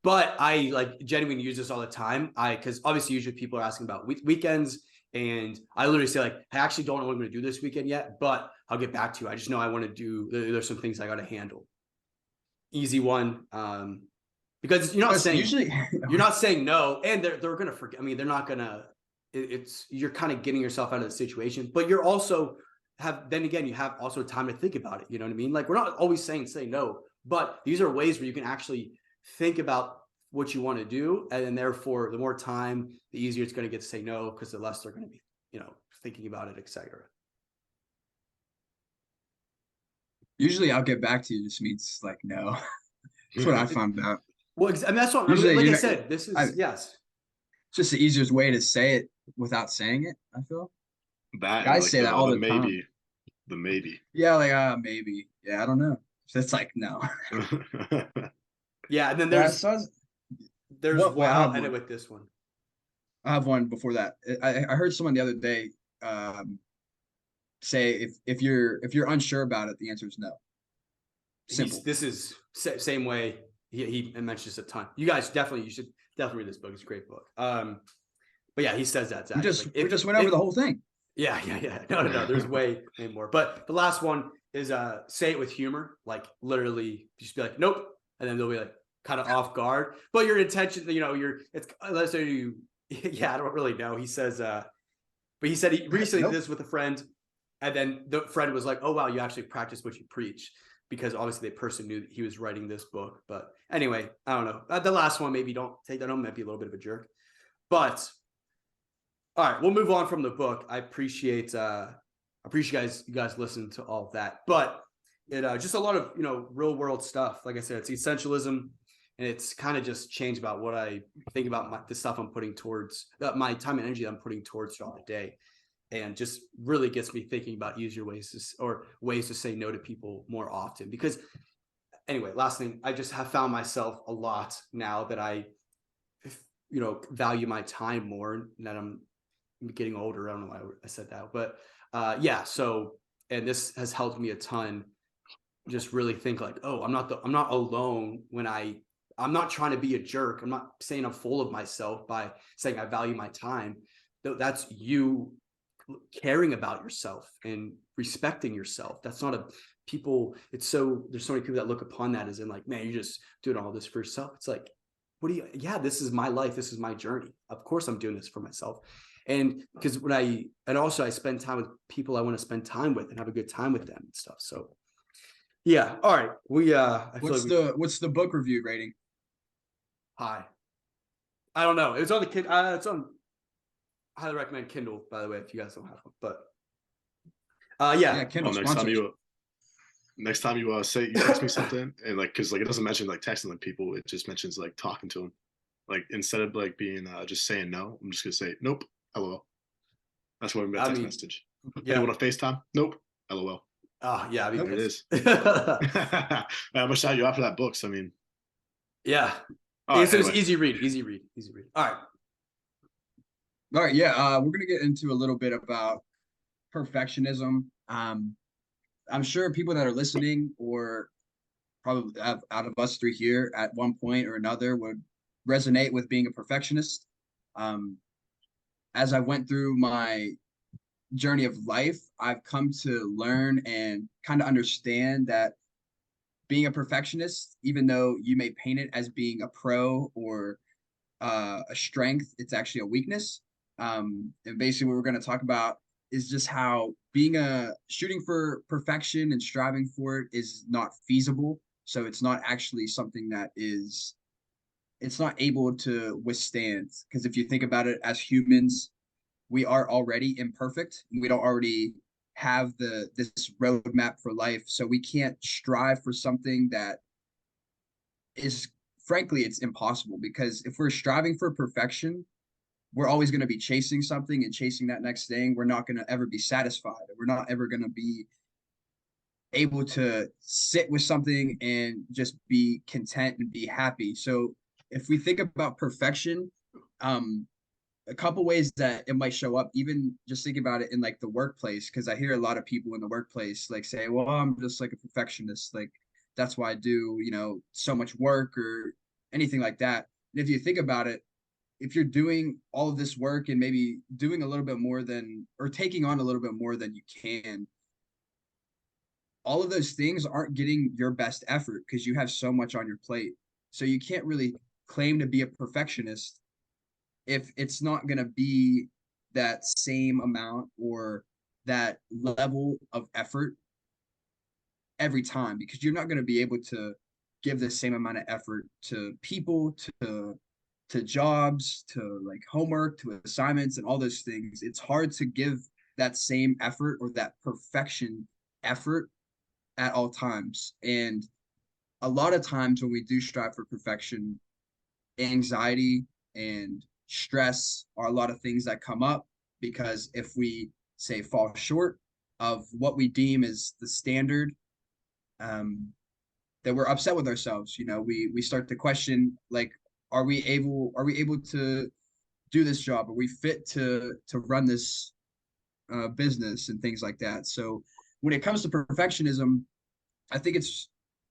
A: But I like genuinely use this all the time. Because obviously usually people are asking about weekends, and I literally say like, I actually don't know what I'm going to do this weekend yet, but I'll get back to you. I just know I want to do, there's some things I got to handle. Easy one. Because you're not saying no, and they're going to forget. I mean, they're not going to, you're kind of getting yourself out of the situation, but you're also you have also time to think about it. You know what I mean? Like, we're not always saying say no, but these are ways where you can actually think about what you want to do. And then therefore, the more time, the easier it's going to get to say no, because the less they're going to be, thinking about it, etc.
C: Usually I'll get back to you just means like no. That's what I found out.
A: Well, I mean, that's what I said. This is yes.
C: It's just the easiest way to say it without saying it, I feel.
B: That
C: guys say that all the time.
B: The maybe.
C: Yeah, like maybe. Yeah, I don't know. So it's like no.
A: Yeah, and then there's I'll end it with this one.
C: I have one before that. I heard someone the other day say if you're unsure about it, the answer is no. Simple.
A: This is same way he mentions a ton. You should definitely read this book. It's a great book. But yeah, he says that.
C: We just went over the whole thing.
A: Yeah. No. There's way more. But the last one is say it with humor. Like, literally, just be like, nope, and then they'll be like kind of off guard. But your intention, let's say you. Yeah, I don't really know. He says, but he said he recently did this with a friend, and then the friend was like, "Oh wow, you actually practice what you preach," because obviously the person knew that he was writing this book. But anyway, I don't know. The last one, maybe don't take that home. Might be a little bit of a jerk. But all right, we'll move on from the book. I appreciate you guys listening to all of that. But it just a lot of real world stuff. Like I said, it's essentialism. And it's kind of just changed about what I think about the stuff I'm putting towards my time and energy that I'm putting towards throughout the day, and just really gets me thinking about easier ways to say no to people more often. Because anyway, last thing, I just have found myself a lot now that I, value my time more, and that I'm getting older. I don't know why I said that, but yeah. So, and this has helped me a ton. Just really think like, oh, I'm not alone when I'm not trying to be a jerk. I'm not saying I'm full of myself by saying I value my time. That's you caring about yourself and respecting yourself. That's not there's so many people that look upon that as in like, man, you're just doing all this for yourself. It's like, this is my life. This is my journey. Of course I'm doing this for myself. And because I spend time with people I want to spend time with and have a good time with them and stuff. So yeah. All right.
C: What's the book review rating?
A: High. I don't know. It's on the kid. It's on highly recommend Kindle, by the way, if you guys don't have one. But
C: Yeah,
A: yeah,
C: Kindle
B: next time
C: sponsors.
B: you say you text me something, and like, because like it doesn't mention like texting like people, it just mentions like talking to them. Like instead of like being just saying no, I'm just gonna say nope, lol. That's what I'm gonna
A: I
B: text
A: mean,
B: message.
A: yeah.
B: Anyone on FaceTime? Nope, lol.
A: Oh yeah, I'd be
C: Nope.
B: There it
A: pissed.
B: is. I'm gonna shout you out for that book. So I mean,
A: Yeah.
B: all right.
A: So it's
B: Anyway,
A: easy read, easy read, easy read. All right.
C: All right, yeah, we're gonna get into a little bit about perfectionism. I'm sure people that are listening, or probably out of us three here, at one point or another, would resonate with being a perfectionist. Um, as I went through my journey of life, I've come to learn and kind of understand that being a perfectionist, even though you may paint it as being a pro or a strength, it's actually a weakness. And basically, what we're going to talk about is just how being a shooting for perfection and striving for it is not feasible. So it's not actually something that is, it's not able to withstand. Because if you think about it, as humans, we are already imperfect. We don't already have this roadmap for life, so we can't strive for something that is, frankly, it's impossible. Because if we're striving for perfection, we're always going to be chasing something and chasing that next thing. We're not going to ever be satisfied. We're not ever going to be able to sit with something and just be content and be happy. So if we think about perfection, a couple ways that it might show up, even just think about it in like the workplace, because I hear a lot of people in the workplace like say, well, I'm just like a perfectionist, like that's why I do, so much work or anything like that. And if you think about it, if you're doing all of this work and maybe doing a little bit more than, or taking on a little bit more than you can, all of those things aren't getting your best effort because you have so much on your plate. So you can't really claim to be a perfectionist if it's not going to be that same amount or that level of effort every time, because you're not going to be able to give the same amount of effort to people, to jobs, to like homework, to assignments and all those things. It's hard to give that same effort or that perfection effort at all times. And a lot of times when we do strive for perfection, anxiety and stress are a lot of things that come up, because if we say fall short of what we deem as the standard, um, that we're upset with ourselves. We start to question, like, are we able to do this job? Are we fit to run this business and things like that? So when it comes to perfectionism, I think it's,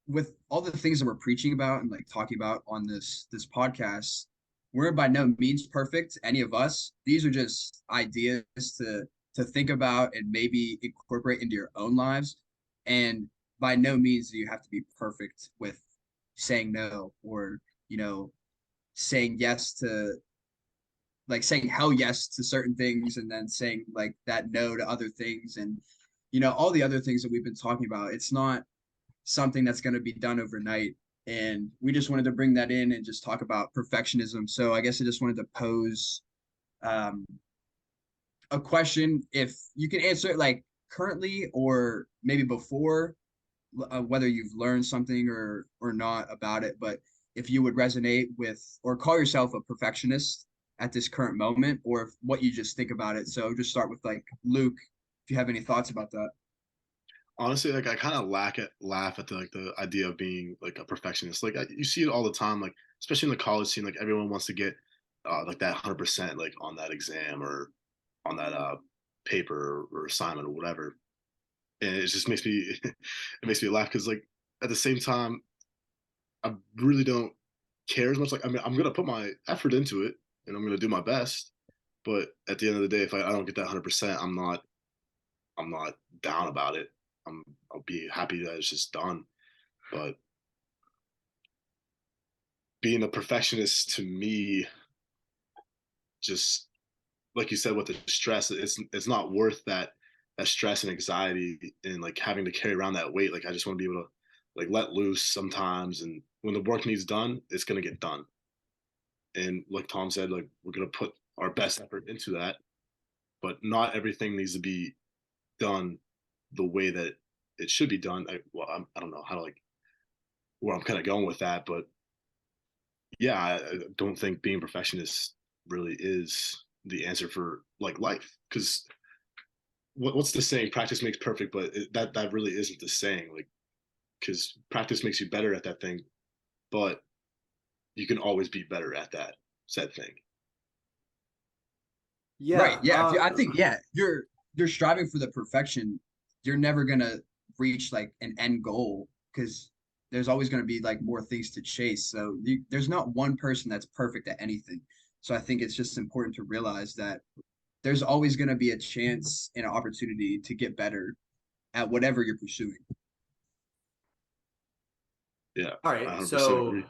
C: with all the things that we're preaching about and like talking about on this podcast, we're by no means perfect, any of us. These are just ideas to think about and maybe incorporate into your own lives. And by no means do you have to be perfect with saying no, or you know saying yes to, like, saying hell yes to certain things and then saying like that no to other things, and all the other things that we've been talking about. It's not something that's going to be done overnight. And we just wanted to bring that in and just talk about perfectionism. So I guess I just wanted to pose um, a question. If you can answer it like currently or maybe before, whether you've learned something or not about it, but if you would resonate with or call yourself a perfectionist at this current moment, or if, what you just think about it. So just start with like Luke, if you have any thoughts about that.
B: honestly, like I kind of laugh at the idea of being like a perfectionist. Like you see it all the time, like especially in the college scene. Like everyone wants to get like that 100% like on that exam or on that paper or assignment or whatever. And it just makes me it makes me laugh because like at the same time, I really don't care as much. Like I mean, I'm gonna put my effort into it and I'm gonna do my best. But at the end of the day, if I don't get that 100%, I'm not down about it. I'll be happy that it's just done. But being a perfectionist to me, just like you said with the stress, it's not worth that stress and anxiety and like having to carry around that weight. Like I just want to be able to like let loose sometimes, and when the work needs done, it's gonna get done. And like Tom said, like we're gonna put our best effort into that. but not everything needs to be done the way that it should be done. I don't know how to like where I'm kind of going with that, but yeah, I don't think being a perfectionist really is the answer for like life. Because what's the saying? Practice makes perfect, but that really isn't the saying. Like, because practice makes you better at that thing, but you can always be better at that said thing.
C: Right.
A: Yeah.
C: Yeah. I think, yeah, you're striving for the perfection. You're never gonna reach like an end goal because there's always gonna be like more things to chase. So there's not one person that's perfect at anything. So I think it's just important to realize that there's always gonna be a chance and an opportunity to get better at whatever you're pursuing.
B: Yeah,
A: All
B: I
A: right.
B: 100%
A: So
B: agree.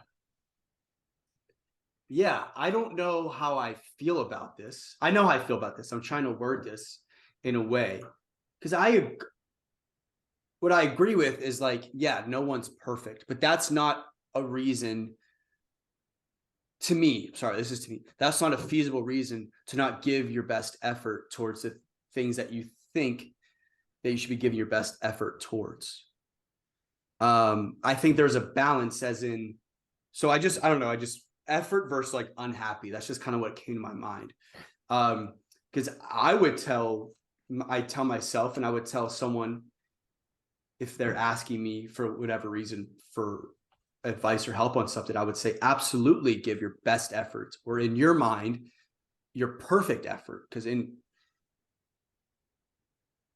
A: yeah, I don't know how I feel about this. I know how I feel about this. I'm trying to word this in a way because what I agree with is like, yeah, no one's perfect, but that's not a reason to me. Sorry, this is to me. That's not a feasible reason to not give your best effort towards the things that you think that you should be giving your best effort towards. I think there's a balance as in, so I don't know, I just effort versus like unhappy. That's just kind of what came to my mind. Because I tell myself, and I would tell someone if they're asking me for whatever reason for advice or help on something, I would say absolutely give your best effort, or in your mind, your perfect effort. Because in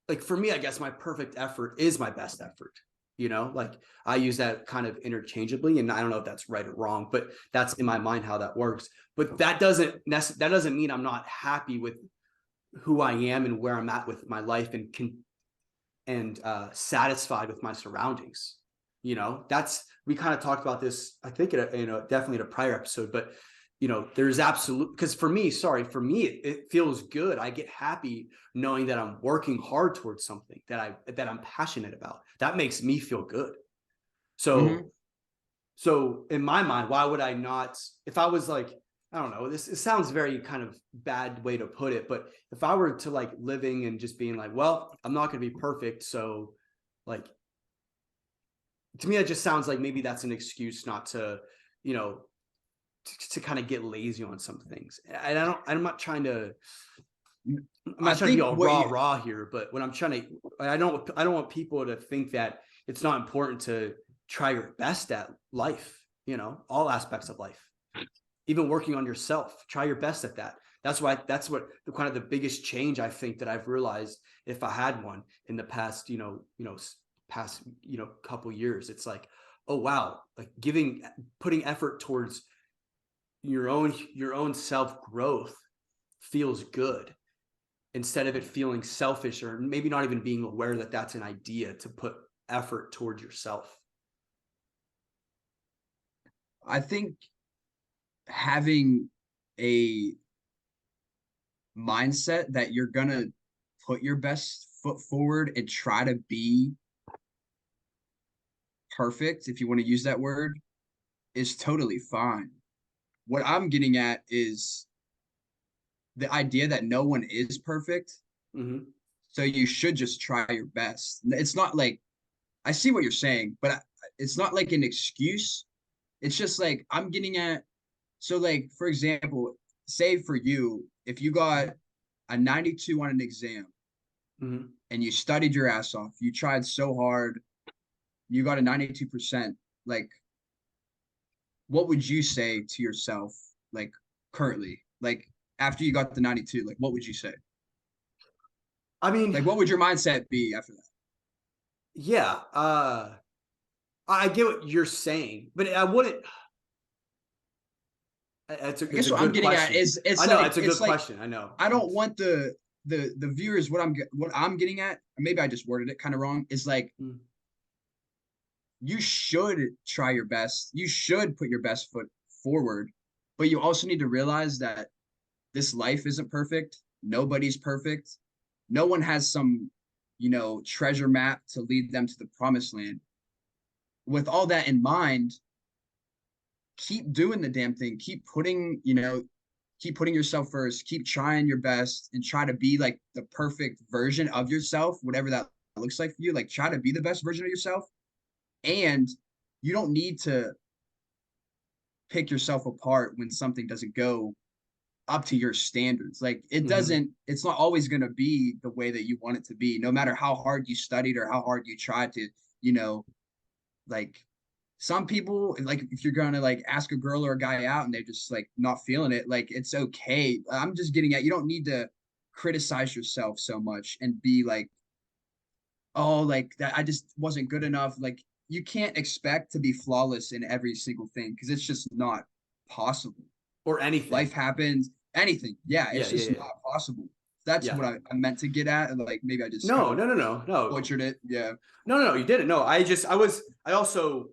A: like for me, I guess my perfect effort is my best effort. Like I use that kind of interchangeably, and I don't know if that's right or wrong, but that's in my mind how that works. But that doesn't mean I'm not happy with who I am and where I'm at with my life and satisfied with my surroundings. That's we kind of talked about this, I think, definitely in a prior episode, but there's absolute, because for me, it feels good. I get happy knowing that I'm working hard towards something that I'm passionate about. That makes me feel good.
C: Mhm.
A: So in my mind, why would I not, if I was like, I don't know, it sounds very kind of bad way to put it, but if I were to like living and just being like, well, I'm not going to be perfect. So like, to me, it just sounds like maybe that's an excuse not to, you know, to kind of get lazy on some things. And I'm not trying to, I'm
C: I
A: not trying to be
C: think
A: all
C: what you
A: raw here, but when I'm trying to, I don't want people to think that it's not important to try your best at life, all aspects of life, even working on yourself, try your best at that. That's what the kind of the biggest change I think that I've realized, if I had one in the past, couple years. It's like, oh wow, like putting effort towards your own self growth feels good, instead of it feeling selfish, or maybe not even being aware that that's an idea to put effort towards yourself.
C: I think having a mindset that you're gonna put your best foot forward and try to be perfect, if you want to use that word, is totally fine. What I'm getting at is the idea that no one is perfect.
A: Mm-hmm.
C: So you should just try your best. It's not like, I see what you're saying, but it's not like an excuse. It's just like I'm getting at. So, like, for example, say for you, if you got a 92 on an exam
A: Mm-hmm.
C: and you studied your ass off, you tried so hard, you got a 92%, like, what would you say to yourself, like, currently? Like, after you got the 92, like, what would you say?
A: I mean,
C: Like, what would your mindset be after that?
A: yeah, I get what you're saying, but I wouldn't.
C: I
A: It's
C: guess
A: a
C: what I'm
A: good
C: getting at
A: question.
C: is
A: I know it's a good question. I know.
C: I don't want the viewers, what I'm getting at, maybe I just worded it kind of wrong, is like
A: Mm.
C: you should try your best. You should put your best foot forward, but you also need to realize that this life isn't perfect. Nobody's perfect. No one has some, treasure map to lead them to the promised land. With all that in mind, keep doing the damn thing. Keep putting, keep putting yourself first, keep trying your best, and try to be like the perfect version of yourself, whatever that looks like for you. Like try to be the best version of yourself. And you don't need to pick yourself apart when something doesn't go up to your standards. Like it doesn't, it's not always going to be the way that you want it to be, no matter how hard you studied or how hard you tried to, you know, like some people, like if you're going to like ask a girl or a guy out and they're just like not feeling it, like it's okay. I'm just getting at, you don't need to criticize yourself so much and be like, oh, like that I just wasn't good enough. Like you can't expect to be flawless in every single thing because it's just not possible.
A: Or anything.
C: Life happens, anything. Yeah, it's just
A: yeah.
C: not possible. That's
A: Yeah.
C: what I meant to get at. And like maybe I just
A: No.
C: butchered it. Yeah.
A: No, you didn't. No, I also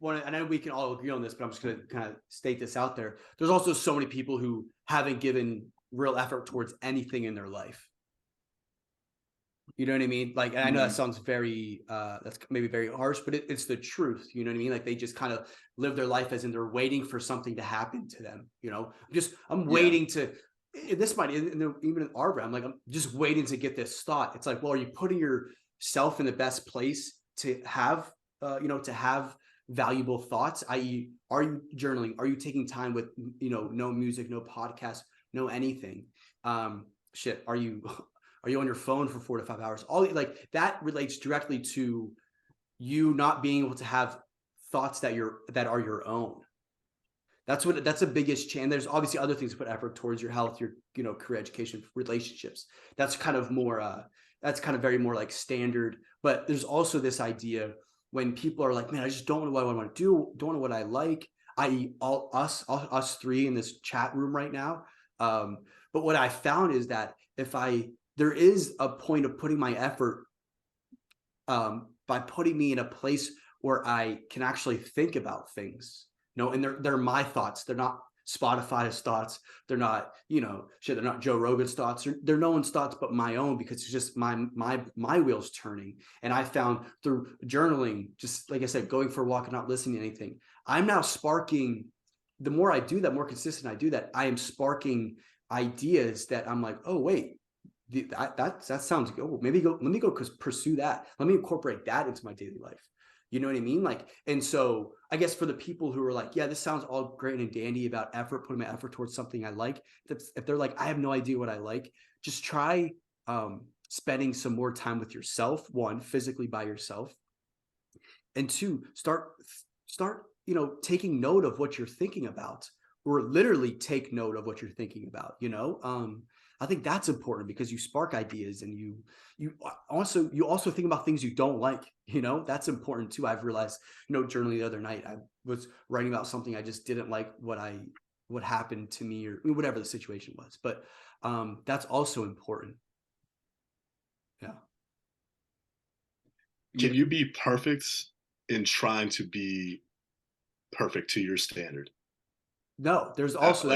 A: want to, I know we can all agree on this, but I'm just going to kind of state this out there. There's also so many people who haven't given real effort towards anything in their life. You know what I mean? Like, and I know that sounds very, that's maybe very harsh, but it's the truth. You know what I mean? Like they just kind of live their life as in they're waiting for something to happen to them. You know, I'm waiting to, this might, even in our realm, like I'm just waiting to get this thought. It's like, well, are you putting yourself in the best place to have, to have valuable thoughts? I.e., are you journaling? Are you taking time with, no music, no podcast, no anything? Are you on your phone for 4 to 5 hours? All like that relates directly to you not being able to have thoughts that are your own. That's a biggest change. There's obviously other things to put effort towards: your health, your career, education, relationships. That's kind of more very more like standard. But there's also this idea when people are like, man, I just don't know what I want to do, don't know what I like, i.e. all us three in this chat room right now. But what I found is that there is a point of putting my effort by putting me in a place where I can actually think about things, and they're my thoughts. They're not Spotify's thoughts. They're not, they're not Joe Rogan's thoughts. They're no one's thoughts but my own, because it's just my wheels turning. And I found through journaling, just like I said, going for a walk and not listening to anything, I'm now sparking. The more I do that, more consistent I do that, I am sparking ideas that I'm like, oh wait, that sounds good. Oh, let me go pursue that. Let me incorporate that into my daily life. You know what I mean? Like, and so I guess for the people who are like, yeah, this sounds all great and dandy about effort, putting my effort towards something I like. If they're like, I have no idea what I like, just try spending some more time with yourself. One, physically by yourself, and two, start taking note of what you're thinking about, or literally take note of what you're thinking about. I think that's important because you spark ideas, and you also think about things you don't like. That's important too. I've realized, journaling the other night, I was writing about something I just didn't like what happened to me, or whatever the situation was. But that's also important. Yeah.
B: Can you be perfect in trying to be perfect to your standard?
A: No, there's also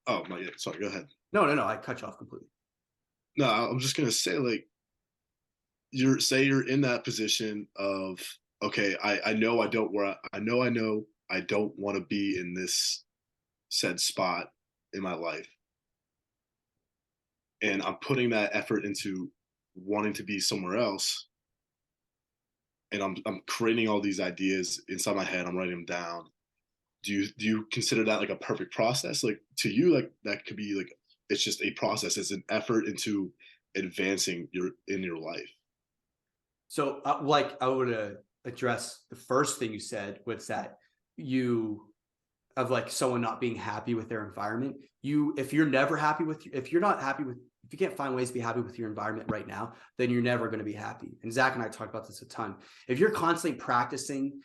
B: oh my God, sorry, go ahead.
A: No, I cut you off completely.
B: No, I'm just gonna say, like, you're in that position of, okay, I know I don't want to be in this said spot in my life, and I'm putting that effort into wanting to be somewhere else, and I'm creating all these ideas inside my head. I'm writing them down. Do you consider that like a perfect process? Like, to you, like that could be like, it's just a process. It's an effort into advancing in your life.
A: So I would address the first thing you said, was that like someone not being happy with their environment. If you can't find ways to be happy with your environment right now, then you're never going to be happy. And Zach and I talk about this a ton. If you're constantly practicing,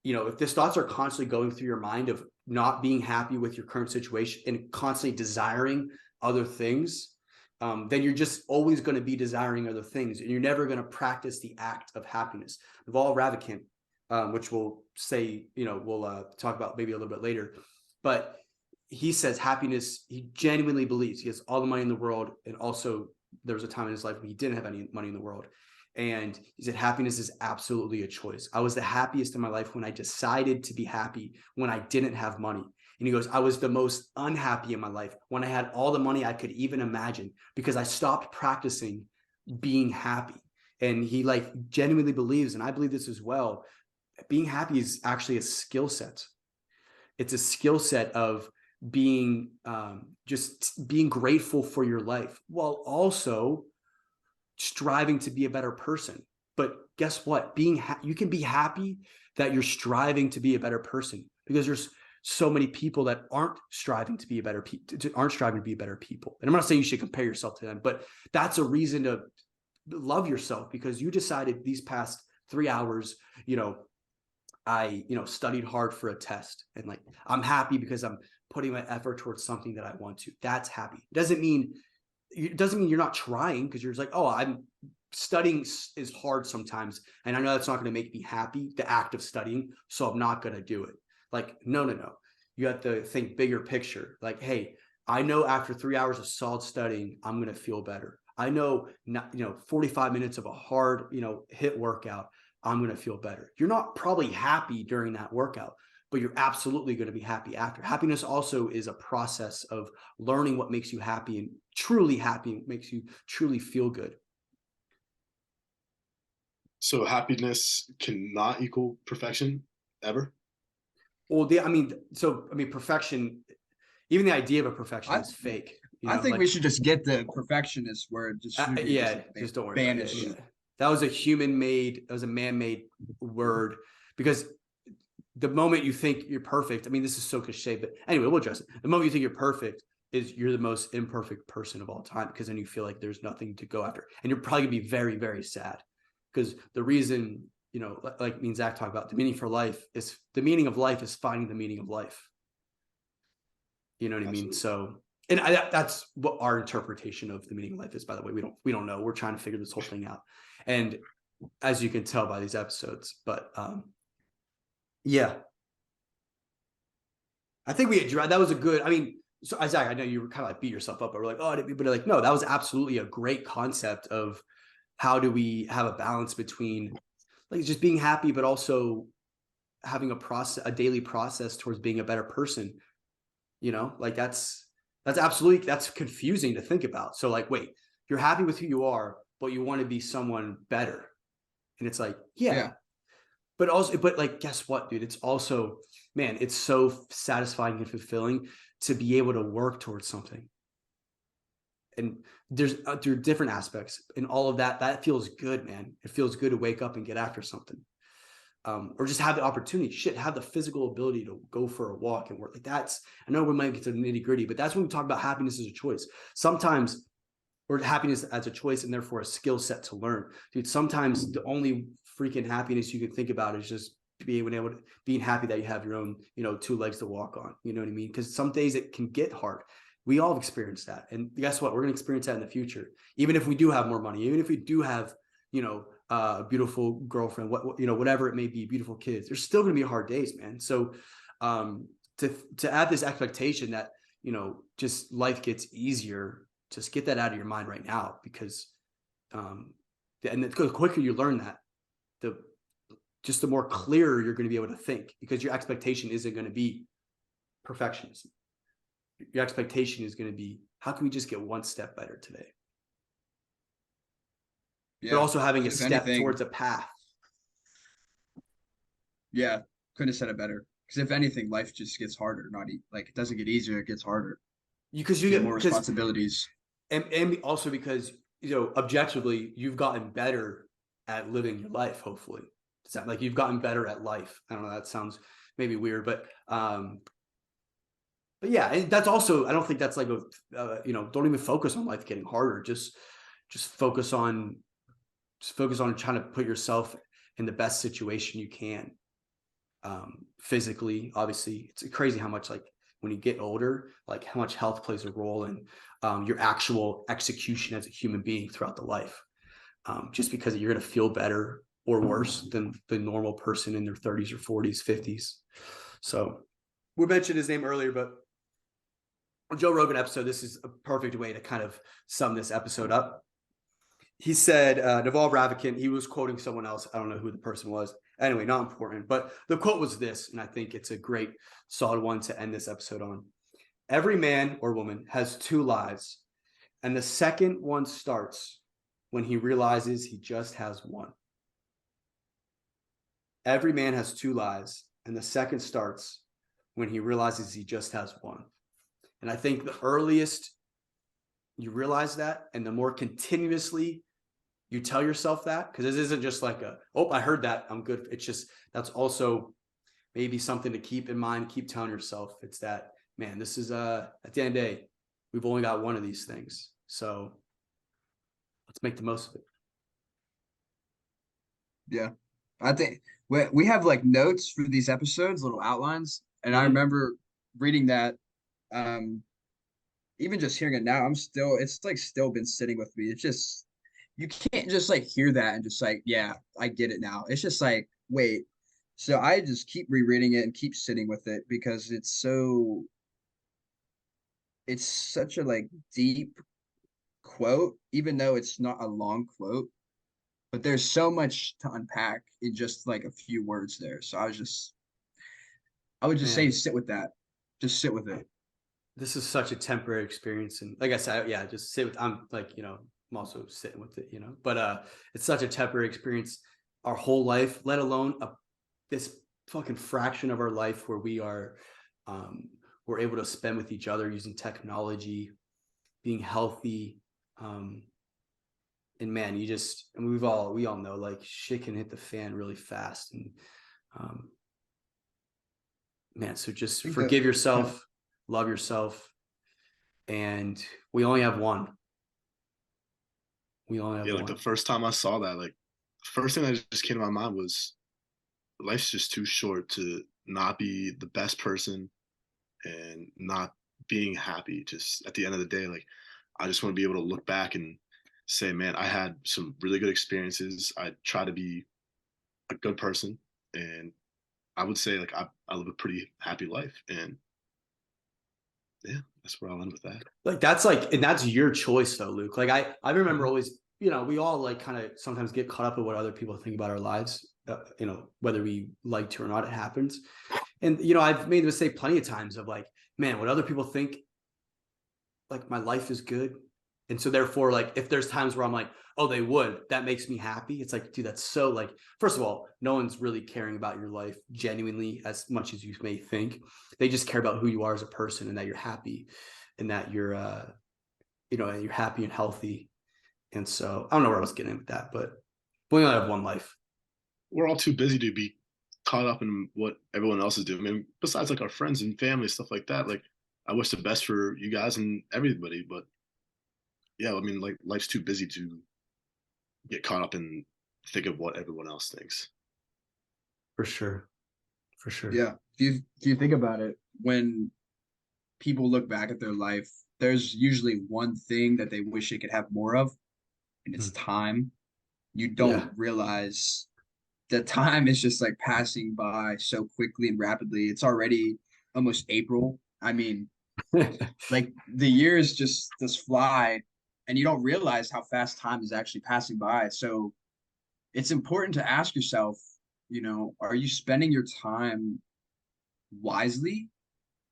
A: if these thoughts are constantly going through your mind of not being happy with your current situation and constantly desiring other things, then you're just always going to be desiring other things, and you're never going to practice the act of happiness. Val Ravikant, which we'll say, we'll talk about maybe a little bit later, but he says happiness, he genuinely believes he has all the money in the world. And also there was a time in his life when he didn't have any money in the world. And he said, happiness is absolutely a choice. I was the happiest in my life when I decided to be happy when I didn't have money. And And he goes, I was the most unhappy in my life when I had all the money I could even imagine because I stopped practicing being happy. And he like genuinely believes, and I believe this as well, being happy is actually a skill set. It's a skill set of being just being grateful for your life while also striving to be a better person. But guess what? You can be happy that you're striving to be a better person, because there's so many people that aren't striving to be a better people. And I'm not saying you should compare yourself to them, but that's a reason to love yourself, because you decided these past 3 hours, I studied hard for a test, and like I'm happy because I'm putting my effort towards something that I want to. That's happy. It doesn't mean you're not trying, because you're just like, oh, I'm studying is hard sometimes, and I know that's not going to make me happy, the act of studying, so I'm not going to do it. Like, no. You have to think bigger picture. Like, hey, I know after 3 hours of solid studying, I'm going to feel better. I know, 45 minutes of a hard, hit workout, I'm going to feel better. You're not probably happy during that workout, but you're absolutely going to be happy after. Happiness also is a process of learning what makes you happy, and truly happy makes you truly feel good.
B: So happiness cannot equal perfection ever.
A: Well, perfection, even the idea of a perfection is fake.
C: I think we should just get the perfectionist word. Just
A: just don't worry about it. Yeah. That was a man-made word, because the moment you think you're perfect, this is so cliche, but anyway, we'll address it. The moment you think you're perfect is you're the most imperfect person of all time, because then you feel like there's nothing to go after. And you're probably gonna be very, very sad, because the reason, like me and Zach talk about, the meaning of life is finding the meaning of life. You know what I mean? So, and that's what our interpretation of the meaning of life is, by the way. We don't know. We're trying to figure this whole thing out. And as you can tell by these episodes, but yeah, I think that was a good, so Isaac, I know you were kind of like beat yourself up, but we're like, oh, but like, no, that was absolutely a great concept of how do we have a balance between like just being happy, but also having a daily process towards being a better person. Like that's confusing to think about. So like, wait, you're happy with who you are, but you want to be someone better. And it's like, yeah. But like, guess what, dude? It's also, man, it's so satisfying and fulfilling to be able to work towards something. And there are different aspects in all of that. That feels good, man. It feels good to wake up and get after something. Or just have the opportunity, have the physical ability to go for a walk and work. Like I know we might get to the nitty gritty, but that's when we talk about happiness as a choice. Sometimes, or happiness as a choice and therefore a skill set to learn. Dude, sometimes the only freaking happiness you can think about is just being happy that you have your own, 2 legs to walk on. You know what I mean? Because some days it can get hard. We all have experienced that. And guess what? We're going to experience that in the future. Even if we do have more money, even if we do have, a beautiful girlfriend, whatever it may be, beautiful kids, there's still going to be hard days, man. So to add this expectation that, just life gets easier, just get that out of your mind right now, because and the quicker you learn that, the more clearer you're going to be able to think, because your expectation isn't going to be perfectionism. Your expectation is going to be, how can we just get one step better today? But also having a step towards a path.
C: Yeah, couldn't have said it better. Because if anything, life just gets harder. Like it doesn't get easier; it gets harder.
A: Because you get
C: more responsibilities,
A: and also because objectively you've gotten better at living your life. Hopefully, like you've gotten better at life. I don't know. That sounds maybe weird, but yeah, and that's also, I don't think that's like don't even focus on life getting harder. Just focus on trying to put yourself in the best situation you can. Physically, obviously, it's crazy how much, like, when you get older, like how much health plays a role in your actual execution as a human being throughout the life. Just because you're going to feel better or worse than the normal person in their 30s or 40s, 50s. So we mentioned his name earlier, but on Joe Rogan episode, this is a perfect way to kind of sum this episode up. he said, Naval Ravikant, he was quoting someone else. I don't know who the person was. Anyway, not important. But the quote was this, and I think it's a great, solid one to end this episode on. Every man or woman has two lives, and the second one starts when he realizes he just has one. Every man has two lives, and the second starts when he realizes he just has one. And I think the earliest you realize that, and the more continuously you tell yourself that, because this isn't just like oh, I heard that, I'm good. It's just, that's also maybe something to keep in mind, keep telling yourself. It's that, man, this is at the end of the day, we've only got one of these things. So let's make the most of it.
C: Yeah. I think we have like notes for these episodes, little outlines. And I remember reading that, even just hearing it now, it's like still been sitting with me. It's just, you can't just like hear that and just like, yeah, I get it now. It's just like, wait. So I just keep rereading it and keep sitting with it because it's such a like deep quote, even though it's not a long quote, but there's so much to unpack in just like a few words there. So I would just say sit with that. Just sit with it.
A: This is such a temporary experience. And like I said, yeah, just sit with, I'm like, I'm also sitting with it, but it's such a temporary experience. Our whole life, let alone this fucking fraction of our life where we're able to spend with each other using technology, being healthy. And man, we all know like shit can hit the fan really fast. And man, so just forgive yourself, love yourself. And we only have one. We only have one.
B: Like the first time I saw that, like the first thing that just came to my mind was life's just too short to not be the best person and not being happy. Just at the end of the day, like I just want to be able to look back and say, man, I had some really good experiences. I try to be a good person, and I would say like I live a pretty happy life. And yeah, that's where I'll end with that.
A: Like and that's your choice though, Luke. Like I remember always, we all like kind of sometimes get caught up in what other people think about our lives, whether we like to or not, it happens. And I've made the mistake plenty of times of like, man, what other people think, like my life is good. And so therefore, like if there's times where I'm like, oh, they would, that makes me happy. It's like, dude, that's so like, first of all, no one's really caring about your life genuinely as much as you may think. They just care about who you are as a person and that you're happy and that you're, you're happy and healthy. And so I don't know where I was getting with that, but we only have one life.
B: We're all too busy to be caught up in what everyone else is doing. I mean, besides like our friends and family, stuff like that. Like I wish the best for you guys and everybody, but yeah, I mean, like life's too busy to get caught up and think of what everyone else thinks.
A: For sure. For sure.
C: Yeah. If you think about it, when people look back at their life, there's usually one thing that they wish they could have more of, and it's time. You don't realize that time is just like passing by so quickly and rapidly. It's already almost April. I mean, like the years just fly, and you don't realize how fast time is actually passing by. So it's important to ask yourself, are you spending your time wisely?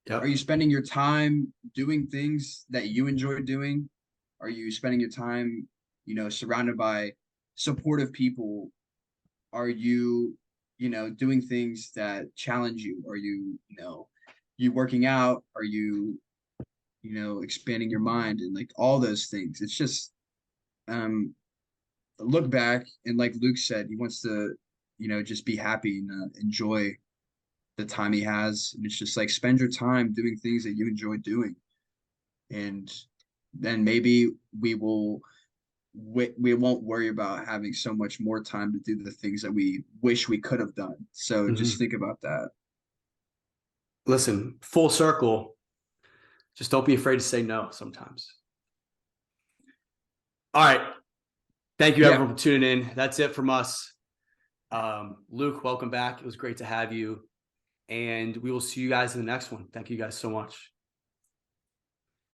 A: Yep.
C: Are you spending your time doing things that you enjoy doing? Are you spending your time, surrounded by supportive people? Are you, doing things that challenge you? Are you, you working out? Are you, expanding your mind and like all those things? It's just look back, and like Luke said, he wants to, just be happy and enjoy the time he has. And it's just like spend your time doing things that you enjoy doing, and then maybe we won't worry about having so much more time to do the things that we wish we could have done. So just think about that.
A: Listen, full circle. Just don't be afraid to say no sometimes. All right. Thank you, everyone, for tuning in. That's it from us. Luke, welcome back. It was great to have you. And we will see you guys in the next one. Thank you guys so much.